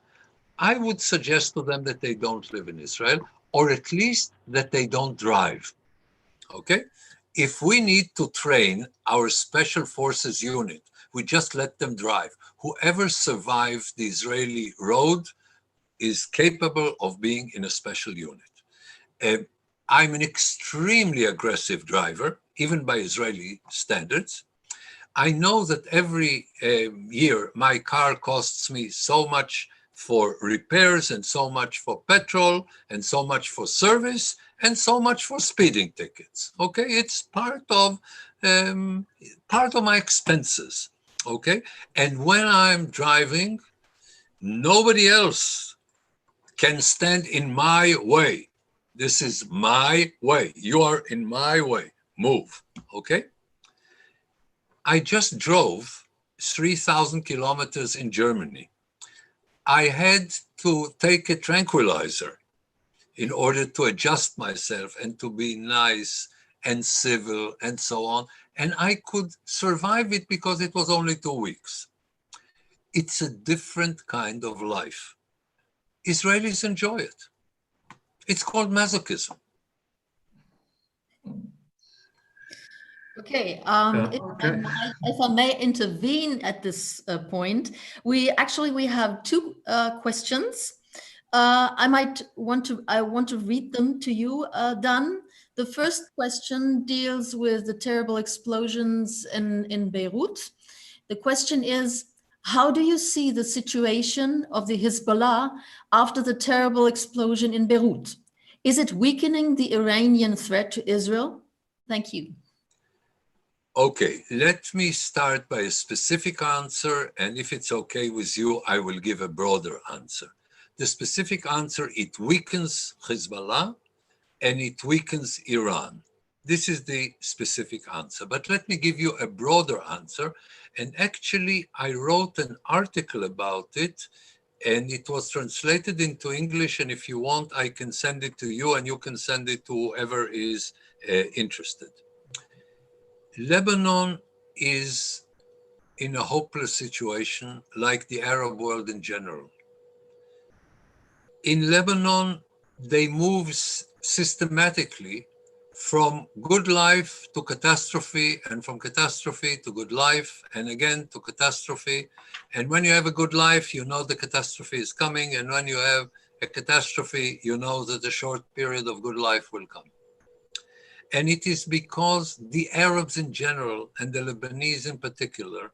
S2: I would suggest to them that they don't live in Israel, or at least that they don't drive, okay? If we need to train our special forces unit, we just let them drive. Whoever survived the Israeli road is capable of being in a special unit. I'm an extremely aggressive driver, even by Israeli standards. I know that every year my car costs me so much for repairs and so much for petrol and so much for service and so much for speeding tickets. Okay, it's part of my expenses. Okay, and when I'm driving, nobody else can stand in my way. This is my way. You are in my way. Move. Okay. I just drove 3,000 kilometers in Germany. I had to take a tranquilizer in order to adjust myself and to be nice and civil and so on. And I could survive it because it was only 2 weeks. It's a different kind of life. Israelis enjoy it. It's called masochism.
S3: Okay,
S1: Okay.
S3: if I may intervene at this point, we have two questions. I want to read them to you, Dan. The first question deals with the terrible explosions in Beirut. The question is, how do you see the situation of the Hezbollah after the terrible explosion in Beirut? Is it weakening the Iranian threat to Israel? Thank you.
S2: Okay, let me start by a specific answer, and if it's okay with you, I will give a broader answer. The specific answer, it weakens Hezbollah and it weakens Iran. This is the specific answer, but let me give you a broader answer. And actually, I wrote an article about it, and it was translated into English, and if you want, I can send it to you, and you can send it to whoever is interested. Lebanon is in a hopeless situation, like the Arab world in general. In Lebanon, they move systematically from good life to catastrophe, and from catastrophe to good life, and again to catastrophe. And when you have a good life, you know the catastrophe is coming, and when you have a catastrophe, you know that a short period of good life will come. And it is because the Arabs in general, and the Lebanese in particular,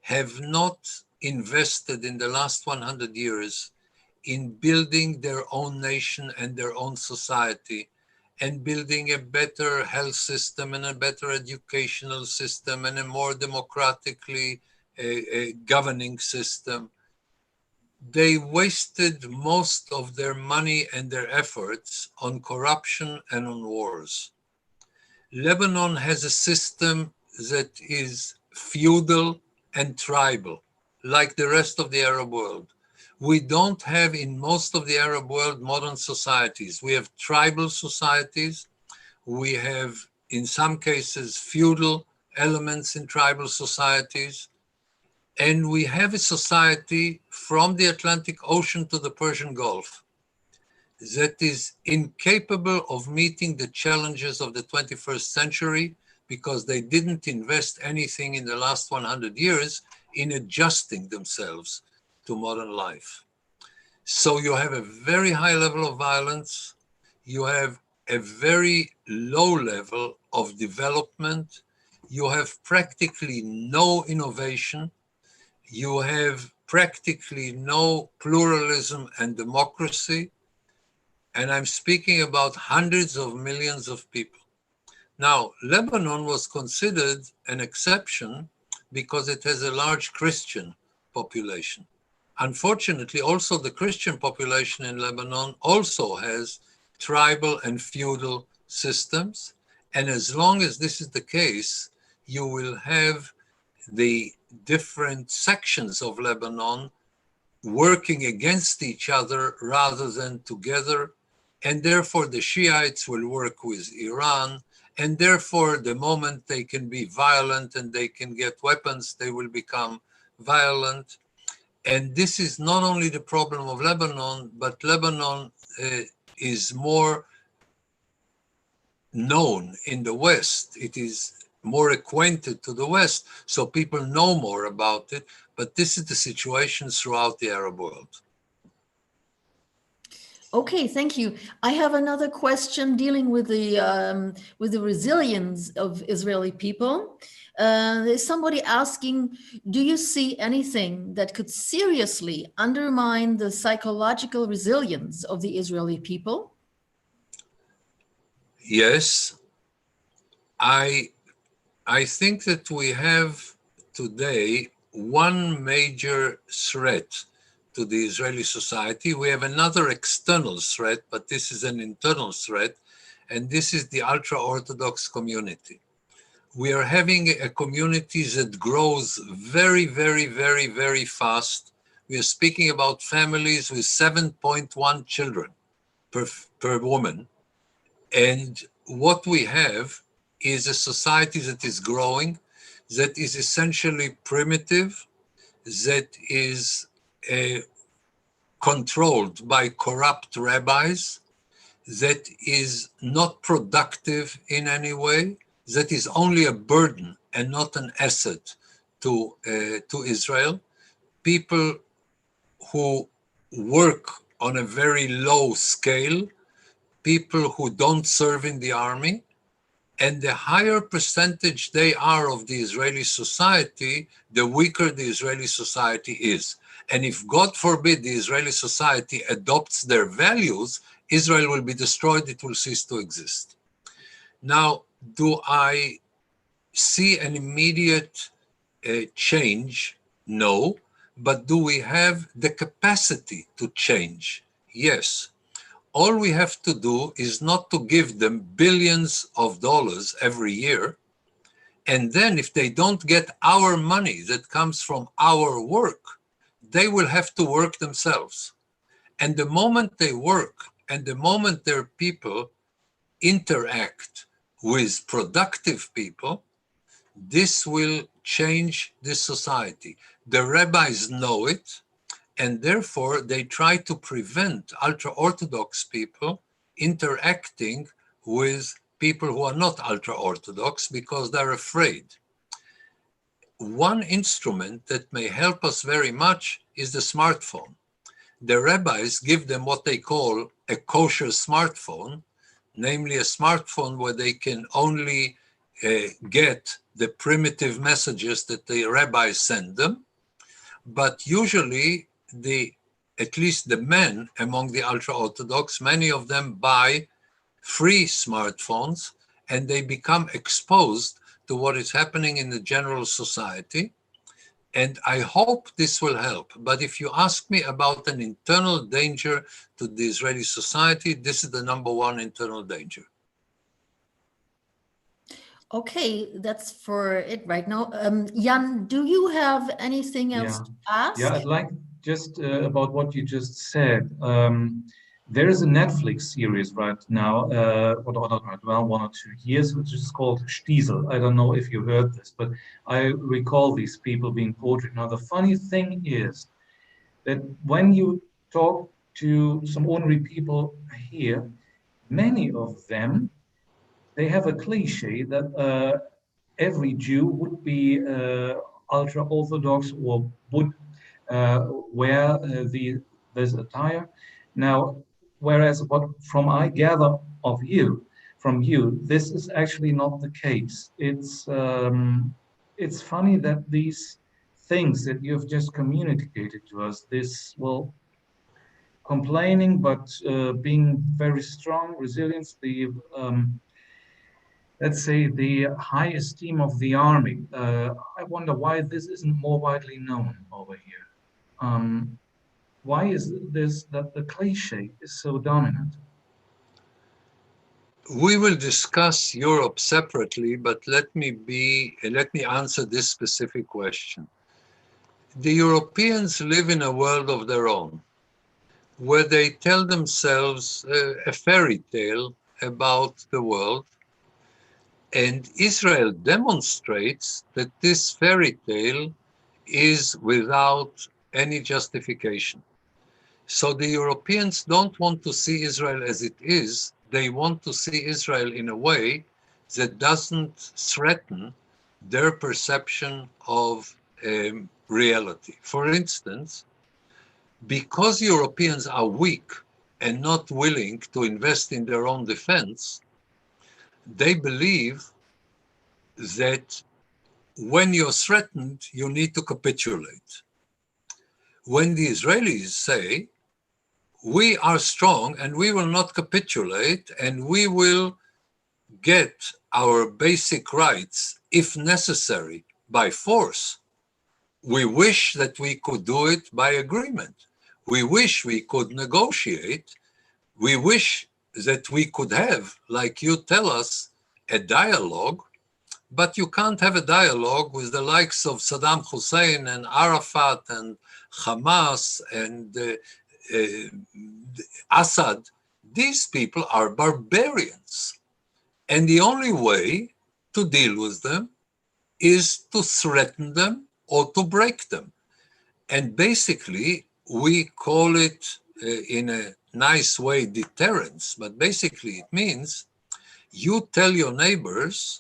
S2: have not invested in the last 100 years in building their own nation and their own society, and building a better health system and a better educational system and a more democratically governing system. They wasted most of their money and their efforts on corruption and on wars. Lebanon has a system that is feudal and tribal, like the rest of the Arab world. We don't have in most of the Arab world modern societies. We have tribal societies. We have, in some cases, feudal elements in tribal societies. And we have a society from the Atlantic Ocean to the Persian Gulf that is incapable of meeting the challenges of the 21st century because they didn't invest anything in the last 100 years in adjusting themselves to modern life. So you have a very high level of violence, you have a very low level of development, you have practically no innovation, you have practically no pluralism and democracy, and I'm speaking about hundreds of millions of people. Now, Lebanon was considered an exception because it has a large Christian population. Unfortunately, also the Christian population in Lebanon also has tribal and feudal systems. And as long as this is the case, you will have the different sections of Lebanon working against each other rather than together. And therefore the Shiites will work with Iran. And therefore the moment they can be violent and they can get weapons, they will become violent. And this is not only the problem of Lebanon, but Lebanon is more known in the West. It is more acquainted to the West, so people know more about it. But this is the situation throughout the Arab world.
S3: Okay, thank you. I have another question dealing with the resilience of Israeli people. There's somebody asking, do you see anything that could seriously undermine the psychological resilience of the Israeli people?
S2: Yes, I think that we have today one major threat to the Israeli society. We have another external threat, but this is an internal threat, and this is the ultra-Orthodox community. We are having a community that grows very, very, very, very fast. We are speaking about families with 7.1 children per woman. And what we have is a society that is growing, that is essentially primitive, that is controlled by corrupt rabbis, that is not productive in any way, that is only a burden and not an asset to Israel. People who work on a very low scale, people who don't serve in the army, and the higher percentage they are of the Israeli society, the weaker the Israeli society is. And if, God forbid, the Israeli society adopts their values, Israel will be destroyed, it will cease to exist. Now, do I see an immediate change? No. But do we have the capacity to change? Yes. All we have to do is not to give them billions of dollars every year. And then if they don't get our money that comes from our work, they will have to work themselves. And the moment they work and the moment their people interact with productive people, this will change this society. The rabbis know it. And therefore, they try to prevent ultra-Orthodox people interacting with people who are not ultra-Orthodox because they're afraid. One instrument that may help us very much is the smartphone. The rabbis give them what they call a kosher smartphone, namely a smartphone where they can only get the primitive messages that the rabbis send them. But usually, at least the men among the ultra-Orthodox, many of them buy free smartphones and they become exposed to what is happening in the general society. And I hope this will help. But if you ask me about an internal danger to the Israeli society, this is the number one internal danger.
S3: Okay, that's for it right now. Jan, do you have anything else to ask?
S1: Yeah, I'd like just about what you just said. There is a Netflix series right now, or not right now, 1 or 2 years, which is called Stiesel. I don't know if you heard this, but I recall these people being portrayed. Now, the funny thing is that when you talk to some ordinary people here, many of them, they have a cliche that every Jew would be ultra-Orthodox or would wear this attire. Now, whereas what from I gather of you, from you, this is actually not the case. It's funny that these things that you've just communicated to us, this complaining but being very strong, resilience, the let's say the high esteem of the army. I wonder why this isn't more widely known over here. Why is this that the cliche is so dominant?
S2: We will discuss Europe separately, but let me answer this specific question. The Europeans live in a world of their own, where they tell themselves a fairy tale about the world, and Israel demonstrates that this fairy tale is without any justification. So the Europeans don't want to see Israel as it is. They want to see Israel in a way that doesn't threaten their perception of reality. For instance, because Europeans are weak and not willing to invest in their own defense, they believe that when you're threatened, you need to capitulate. When the Israelis say, we are strong and we will not capitulate and we will get our basic rights, if necessary, by force, we wish that we could do it by agreement. We wish we could negotiate. We wish that we could have, like you tell us, a dialogue, but you can't have a dialogue with the likes of Saddam Hussein and Arafat and Hamas and Assad. These people are barbarians. And the only way to deal with them is to threaten them or to break them. And basically, we call it in a nice way deterrence, but basically it means you tell your neighbors,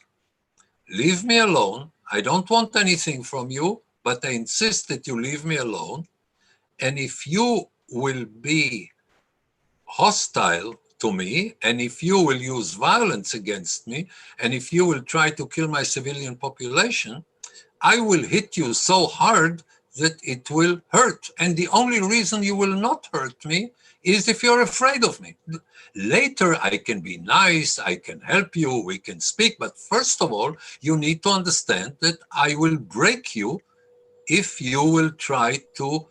S2: leave me alone. I don't want anything from you, but I insist that you leave me alone. And if you will be hostile to me, and if you will use violence against me, and if you will try to kill my civilian population, I will hit you so hard that it will hurt. And the only reason you will not hurt me is if you're afraid of me. Later, I can be nice, I can help you, we can speak, but first of all, you need to understand that I will break you if you will try to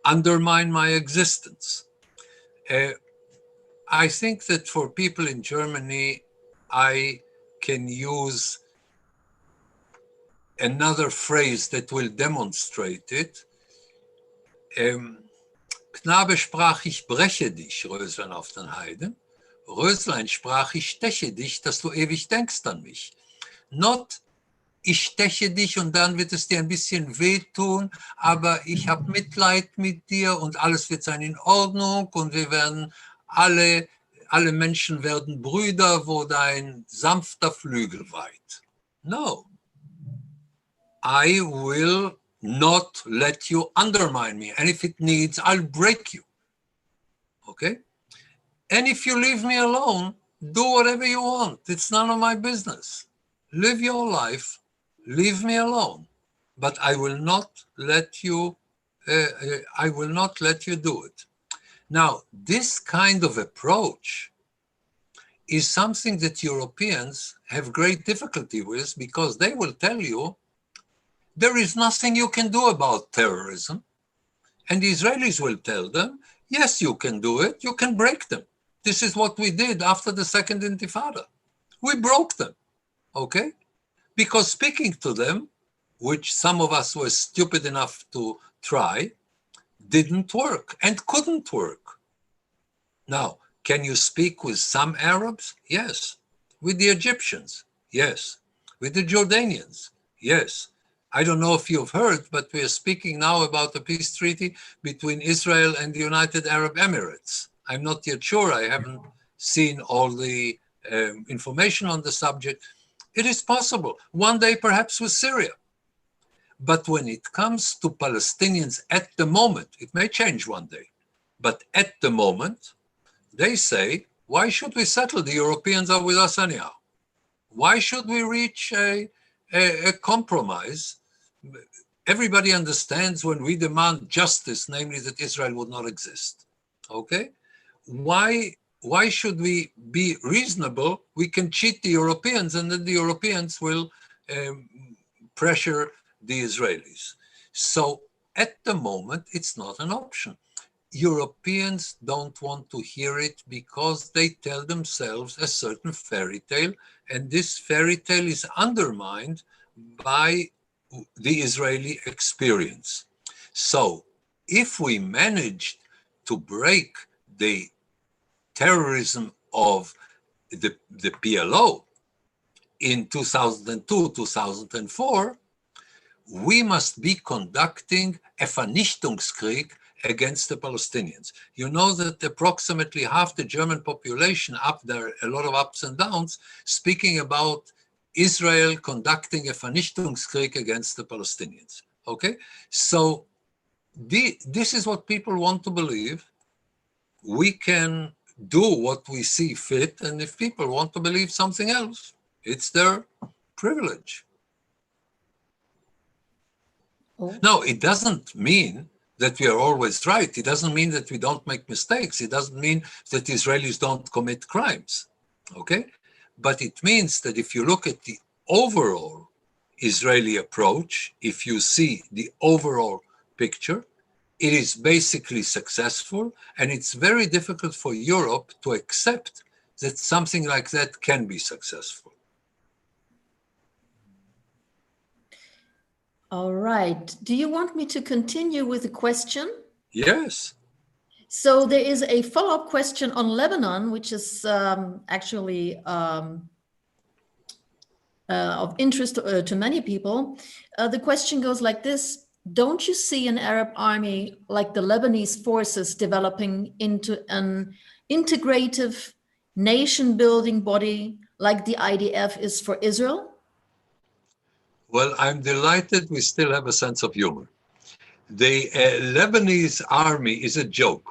S2: undermine my existence. I think that for people in Germany, I can use another phrase that will demonstrate it. Knabe sprach, ich breche dich, Röslein auf den Heiden. Röslein sprach, ich steche dich, dass du ewig denkst an mich. Not, ich steche dich und dann wird es dir ein bisschen wehtun, aber ich habe Mitleid mit dir und alles wird sein in Ordnung und wir werden alle Menschen werden Brüder, wo dein sanfter Flügel weiht. No. I will not let you undermine me. And if it needs, I'll break you. Okay? And if you leave me alone, do whatever you want. It's none of my business. Live your life. Leave me alone. But I will not let you. I will not let you do it. Now, this kind of approach is something that Europeans have great difficulty with, because they will tell you there is nothing you can do about terrorism. And the Israelis will tell them, yes, you can do it. You can break them. This is what we did after the Second Intifada. We broke them, okay? Because speaking to them, which some of us were stupid enough to try, didn't work and couldn't work. Now, can you speak with some Arabs? Yes. With the Egyptians? Yes. With the Jordanians? Yes. I don't know if you've heard, but we are speaking now about a peace treaty between Israel and the United Arab Emirates. I'm not yet sure. I haven't seen all the information on the subject. It is possible. One day, perhaps with Syria. But when it comes to Palestinians at the moment, it may change one day, but at the moment, they say, why should we settle? The Europeans are with us anyhow. Why should we reach a compromise? Everybody understands when we demand justice, namely that Israel would not exist. Okay? Why should we be reasonable? We can cheat the Europeans and then the Europeans will pressure the Israelis. So at the moment, it's not an option. Europeans don't want to hear it because they tell themselves a certain fairy tale, and this fairy tale is undermined by the Israeli experience. So if we managed to break the terrorism of the PLO in 2002, 2004, we must be conducting a Vernichtungskrieg against the Palestinians. You know that approximately half the German population, up there, a lot of ups and downs, speaking about Israel conducting a Vernichtungskrieg against the Palestinians. Okay? So this is what people want to believe. We can do what we see fit, and if people want to believe something else, it's their privilege.
S3: Oh.
S2: Now, it doesn't mean that we are always right. It doesn't mean that we don't make mistakes. It doesn't mean that Israelis don't commit crimes, okay? But it means that if you look at the overall Israeli approach, if you see the overall picture, it is basically successful, and it's very difficult for Europe to accept that something like that can be successful.
S3: All right. Do you want me to continue with the question?
S2: Yes.
S3: So there is a follow-up question on Lebanon, which is actually of interest to many people. The question goes like this: don't you see an Arab army like the Lebanese forces developing into an integrative nation-building body like the IDF is for Israel?
S2: Well, I'm delighted we still have a sense of humor. The Lebanese army is a joke.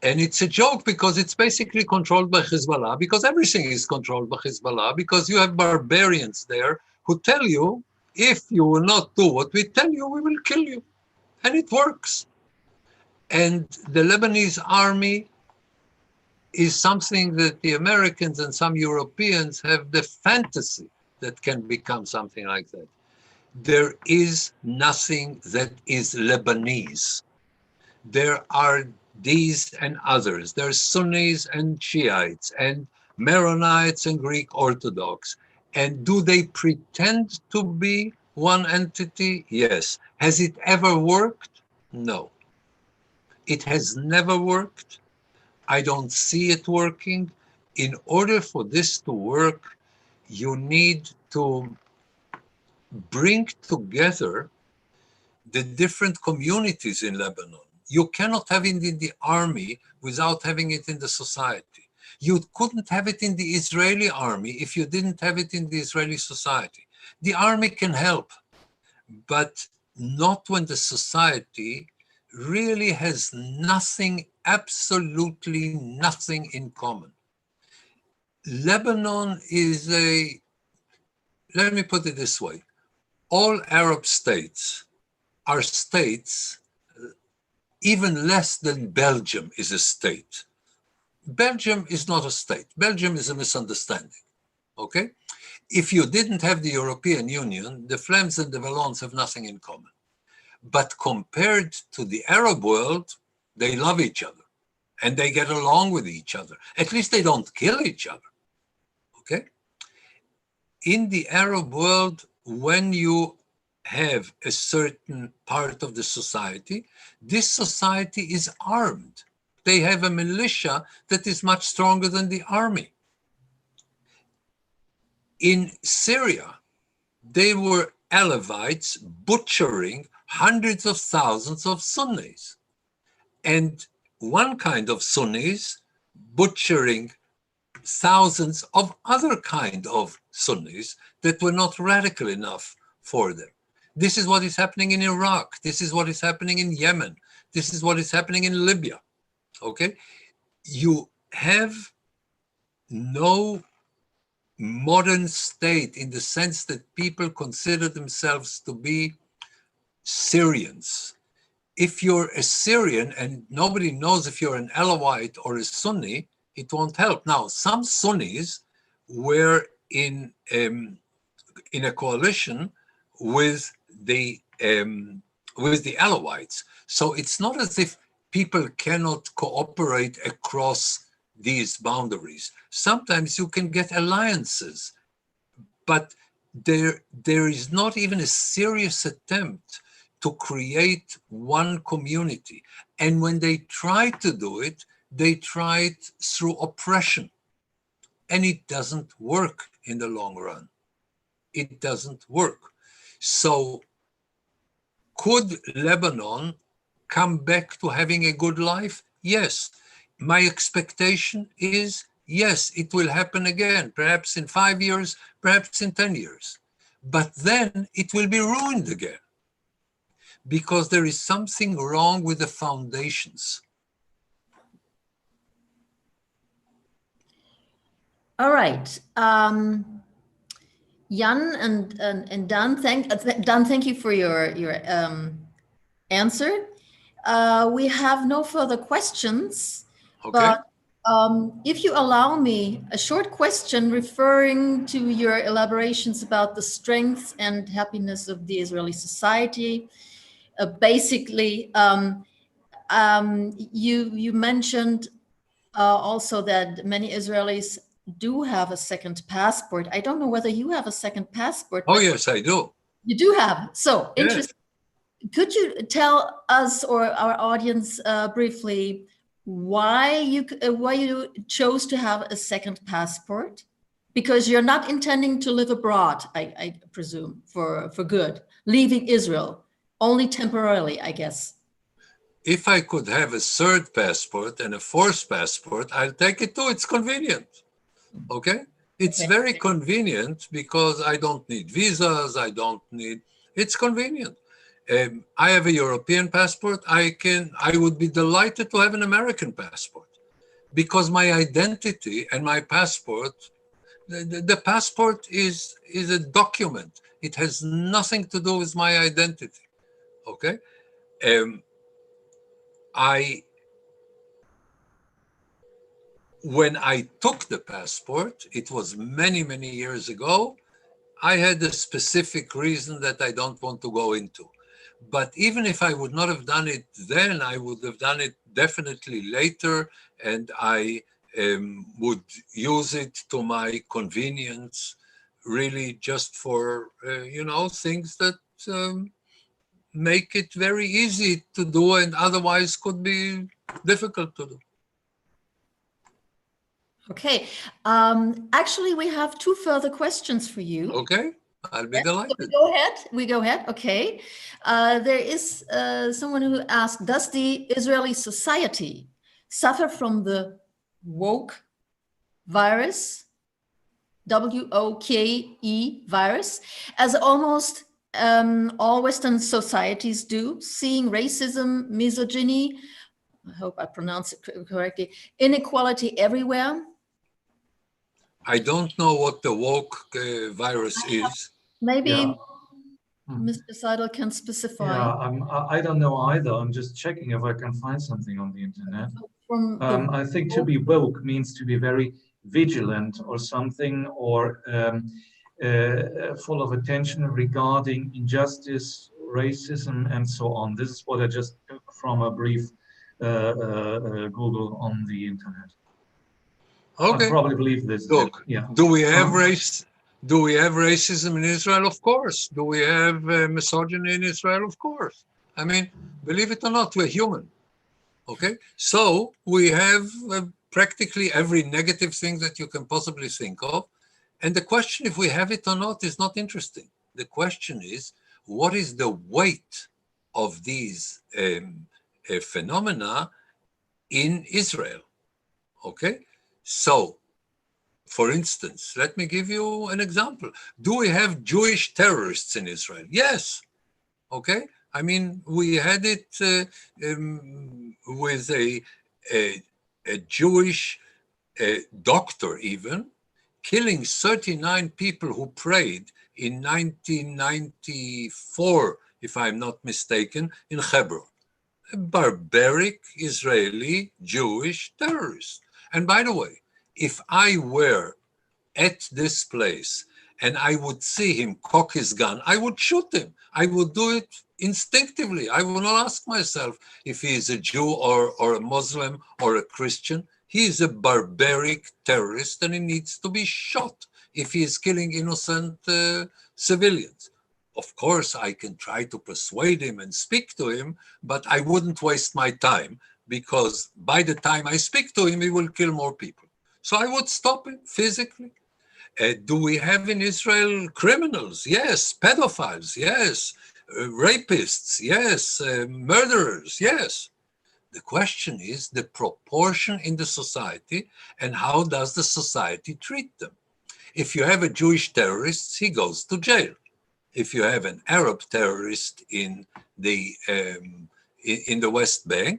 S2: And it's a joke because it's basically controlled by Hezbollah, because everything is controlled by Hezbollah, because you have barbarians there who tell you, if you will not do what we tell you, we will kill you. And it works. And the Lebanese army is something that the Americans and some Europeans have the fantasy that can become something like that. There is nothing that is Lebanese. There are these and others. There are Sunnis and Shiites and Maronites and Greek Orthodox. And do they pretend to be one entity? Yes. Has it ever worked? No. It has never worked. I don't see it working. In order for this to work, you need to bring together the different communities in Lebanon. You cannot have it in the army without having it in the society. You couldn't have it in the Israeli army if you didn't have it in the Israeli society. The army can help, but not when the society really has nothing, absolutely nothing in common. Lebanon is let me put it this way. All Arab states are states, even less than Belgium is a state. Belgium is not a state. Belgium is a misunderstanding, okay? If you didn't have the European Union, the Flames and the Wallons have nothing in common. But compared to the Arab world, they love each other and they get along with each other. At least they don't kill each other, okay? In the Arab world, when you have a certain part of the society, this society is armed. They have a militia that is much stronger than the army. In Syria, they were Alawites butchering hundreds of thousands of Sunnis. And one kind of Sunnis butchering thousands of other kind of Sunnis that were not radical enough for them. This is what is happening in Iraq. This is what is happening in Yemen. This is what is happening in Libya, okay? You have no modern state in the sense that people consider themselves to be Syrians. If you're a Syrian and nobody knows if you're an Alawite or a Sunni, it won't help. Now, some Sunnis were in a coalition with the Alawites. So it's not as if people cannot cooperate across these boundaries. Sometimes you can get alliances, but there is not even a serious attempt to create one community. And when they try to do it, they try it through oppression. And it doesn't work in the long run. It doesn't work. So could Lebanon come back to having a good life? Yes. My expectation is, yes, it will happen again, perhaps in 5 years, perhaps in 10 years. But then it will be ruined again, because there is something wrong with the foundations.
S3: All right. Jan and Dan, thank you for your answer. We have no further questions,
S2: Okay.
S3: but if you allow me a short question referring to your elaborations about the strengths and happiness of the Israeli society. Basically, you mentioned also that many Israelis do have a second passport. I don't know whether you have a second passport.
S2: Oh, yes, I do.
S3: You do have. So
S2: Yes.
S3: interesting. Could you tell us or our audience briefly why you chose to have a second passport? Because you're not intending to live abroad, I presume, for good, leaving Israel, only temporarily, I guess.
S2: If I could have a third passport and a fourth passport, I'll take it too. It's convenient. Okay? It's very convenient because I don't need visas. It's convenient. I have a European passport. I would be delighted to have an American passport, because my identity and my passport, the passport is a document. It has nothing to do with my identity. Okay? When I took the passport, it was many, many years ago, I had a specific reason that I don't want to go into. But even if I would not have done it then, I would have done it definitely later, and I would use it to my convenience, really just for, things that make it very easy to do and otherwise could be difficult to do.
S3: Okay. Actually, we have two further questions for you.
S2: Okay, I'll be delighted.
S3: We go ahead. Okay. There is someone who asked, does the Israeli society suffer from the woke virus, WOKE virus, as almost all Western societies do, seeing racism, misogyny, I hope I pronounce it correctly, inequality everywhere?
S2: I don't know what the woke virus is.
S3: Maybe Mr. Seidel can specify.
S1: Yeah, I don't know either. I'm just checking if I can find something on the internet. I think to be woke means to be very vigilant or something, or full of attention regarding injustice, racism, and so on. This is what I just took from a brief Google on the internet.
S2: Okay.
S1: I probably believe this.
S2: Look,
S1: yeah.
S2: Do we have racism in Israel? Of course. Do we have misogyny in Israel? Of course. I mean, believe it or not, we're human. Okay? So we have practically every negative thing that you can possibly think of. And the question, if we have it or not, is not interesting. The question is, what is the weight of these phenomena in Israel? Okay? So, for instance, let me give you an example. Do we have Jewish terrorists in Israel? Yes. Okay? I mean, we had it with a Jewish doctor even, killing 39 people who prayed in 1994, if I'm not mistaken, in Hebron. A barbaric Israeli Jewish terrorist. And by the way, if I were at this place and I would see him cock his gun, I would shoot him. I would do it instinctively. I will not ask myself if he is a Jew or a Muslim or a Christian. He is a barbaric terrorist and he needs to be shot if he is killing innocent civilians. Of course, I can try to persuade him and speak to him, but I wouldn't waste my time because by the time I speak to him, he will kill more people. So I would stop him physically. Do we have in Israel criminals? Yes. Pedophiles? Yes. Rapists? Yes. Murderers? Yes. The question is the proportion in the society and how does the society treat them? If you have a Jewish terrorist, he goes to jail. If you have an Arab terrorist in the West Bank,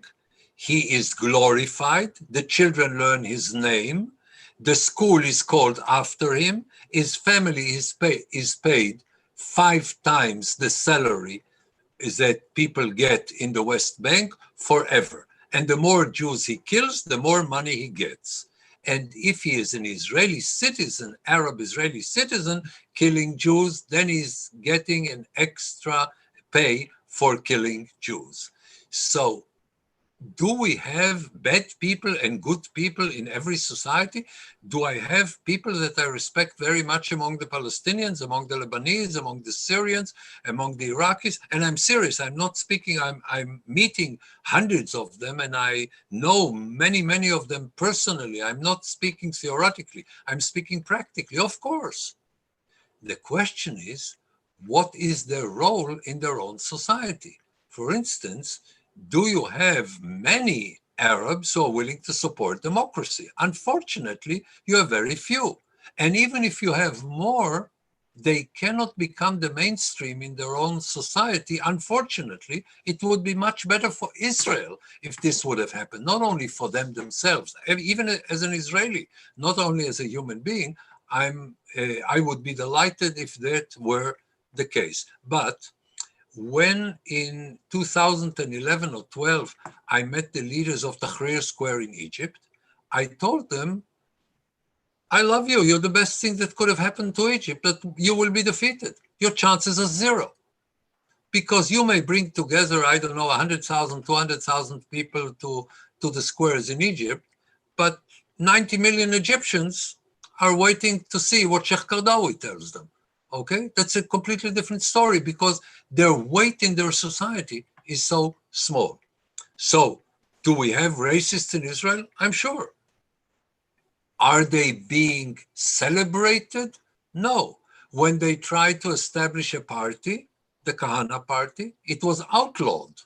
S2: he is glorified. The children learn his name. The school is called after him. His family is paid 5 times the salary that people get in the West Bank forever. And the more Jews he kills, the more money he gets. And if he is an Israeli citizen, Arab Israeli citizen, killing Jews, then he's getting an extra pay for killing Jews. So do we have bad people and good people in every society? Do I have people that I respect very much among the Palestinians, among the Lebanese, among the Syrians, among the Iraqis? And I'm serious, I'm not speaking, I'm meeting hundreds of them and I know many of them personally. I'm not speaking theoretically, I'm speaking practically, of course. The question is, what is their role in their own society? For instance, do you have many Arabs who are willing to support democracy? Unfortunately, you have very few. And even if you have more, they cannot become the mainstream in their own society. Unfortunately, it would be much better for Israel if this would have happened, not only for them themselves, even as an Israeli, not only as a human being, I would be delighted if that were the case. But when in 2011 or 12, I met the leaders of Tahrir Square in Egypt, I told them, I love you. You're the best thing that could have happened to Egypt, but you will be defeated. Your chances are 0. Because you may bring together, I don't know, 100,000, 200,000 people to the squares in Egypt, but 90 million Egyptians are waiting to see what Sheikh Qaradawi tells them. Okay, that's a completely different story because their weight in their society is so small. So, do we have racists in Israel? I'm sure. Are they being celebrated? No. When they tried to establish a party, the Kahana party, it was outlawed.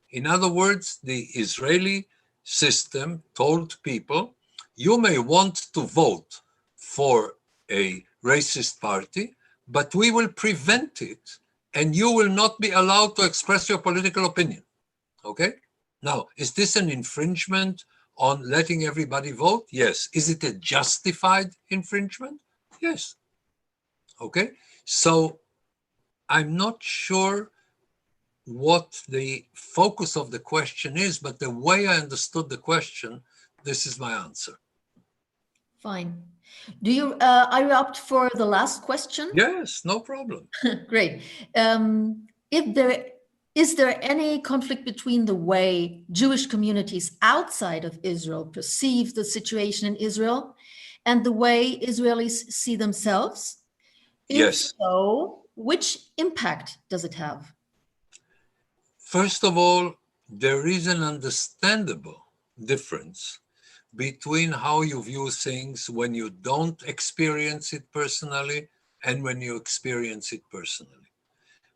S2: In other words, the Israeli system told people, you may want to vote for a racist party, but we will prevent it and you will not be allowed to express your political opinion. Okay? Now, is this an infringement on letting everybody vote? Yes. Is it a justified infringement? Yes. Okay? So I'm not sure what the focus of the question is, but the way I understood the question, this is my answer.
S3: Fine. Do you, are you up for the last question?
S2: Yes, no problem.
S3: Great. Is there any conflict between the way Jewish communities outside of Israel perceive the situation in Israel and the way Israelis see themselves?
S2: Yes.
S3: If so, which impact does it have?
S2: First of all, there is an understandable difference between how you view things when you don't experience it personally and when you experience it personally.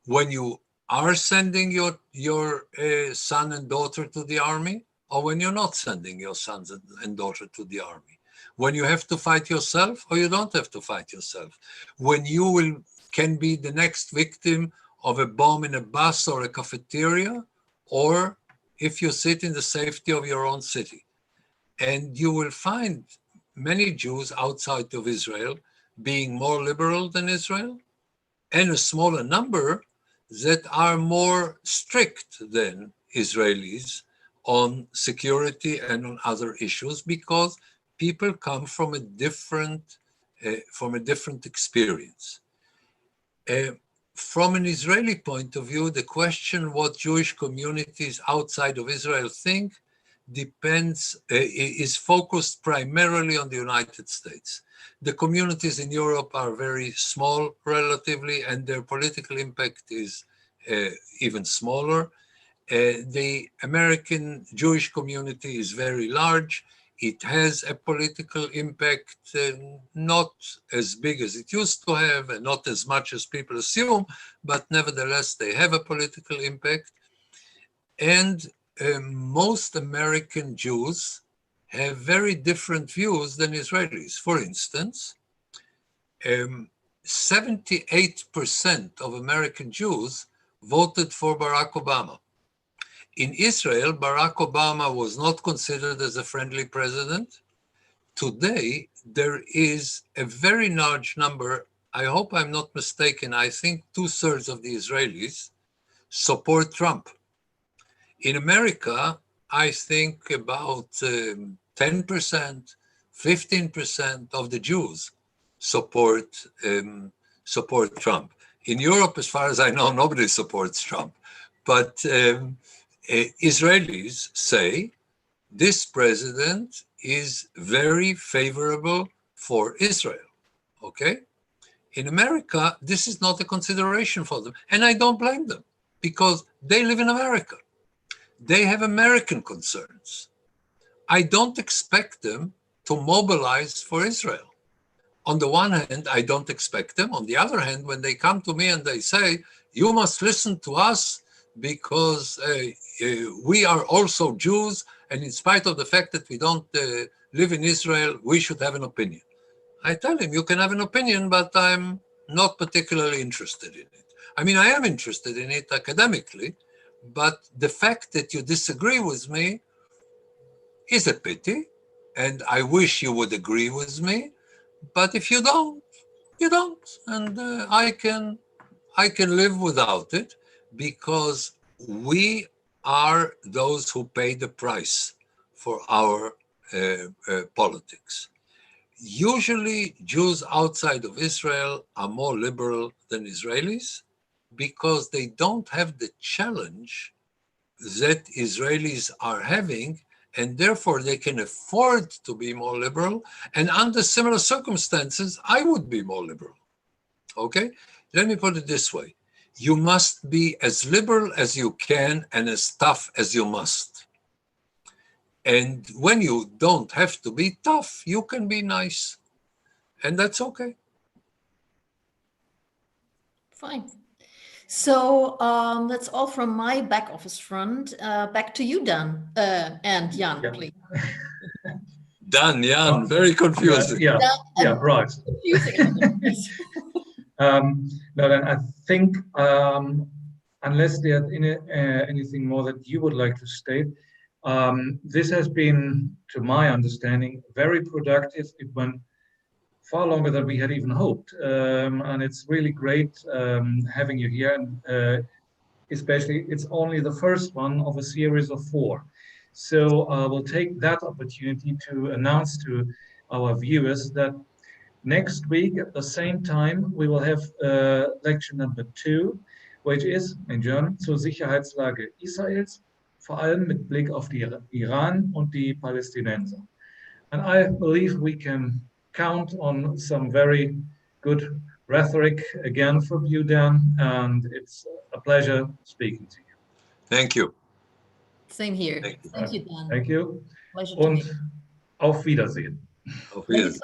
S2: When you are sending your son and daughter to the army, or when you're not sending your sons and daughter to the army. When you have to fight yourself, or you don't have to fight yourself. When you can be the next victim of a bomb in a bus or a cafeteria, or if you sit in the safety of your own city. And you will find many Jews outside of Israel being more liberal than Israel, and a smaller number that are more strict than Israelis on security and on other issues, because people come from a different experience. from an Israeli point of view, the question what Jewish communities outside of Israel think is focused primarily on the United States. The communities in Europe are very small relatively, and their political impact is even smaller. The American Jewish community is very large. It has a political impact, not as big as it used to have, and not as much as people assume, but nevertheless, they have a political impact. And most American Jews have very different views than Israelis. For instance, 78% of American Jews voted for Barack Obama. In Israel, Barack Obama was not considered as a friendly president. Today, there is a very large number, I hope I'm not mistaken, I think 2/3 of the Israelis support Trump. In America, I think about 10%, 15% of the Jews support Trump. In Europe, as far as I know, nobody supports Trump. But Israelis say this president is very favorable for Israel, okay? In America, this is not a consideration for them. And I don't blame them because they live in America. They have American concerns. I don't expect them to mobilize for Israel. On the one hand, I don't expect them. On the other hand, when they come to me and they say, you must listen to us because we are also Jews, and in spite of the fact that we don't live in Israel, we should have an opinion. I tell him, you can have an opinion, but I'm not particularly interested in it. I mean, I am interested in it academically, but the fact that you disagree with me is a pity, and I wish you would agree with me, but if you don't, you don't, and I can live without it, because we are those who pay the price for our politics. Usually, Jews outside of Israel are more liberal than Israelis because they don't have the challenge that Israelis are having, and therefore they can afford to be more liberal. And under similar circumstances, I would be more liberal. Okay? Let me put it this way. You must be as liberal as you can and as tough as you must. And when you don't have to be tough, you can be nice. And that's okay.
S3: Fine. So that's all from my back office front. Back to you, Dan and Jan,
S1: Yeah.
S3: please.
S2: Dan, Jan, very confusing.
S1: Yeah, right.
S3: Confusing.
S1: No, then I think unless there's anything more that you would like to state, this has been, to my understanding, very productive. It went far longer than we had even hoped. And it's really great having you here. And especially, it's only the first one of a series of 4. So we'll take that opportunity to announce to our viewers that next week at the same time, we will have lecture number 2, which is in German zur Sicherheitslage Israels, vor allem mit Blick auf die Iran und die Palästinenser. And I believe we can count on some very good rhetoric again from you, Dan, and it's a pleasure speaking to you.
S2: Thank you.
S3: Same here.
S2: Thank
S3: you, Dan.
S1: Thank you.
S3: Pleasure to
S1: Und
S3: meet you.
S1: auf Wiedersehen.
S2: Auf Wiedersehen.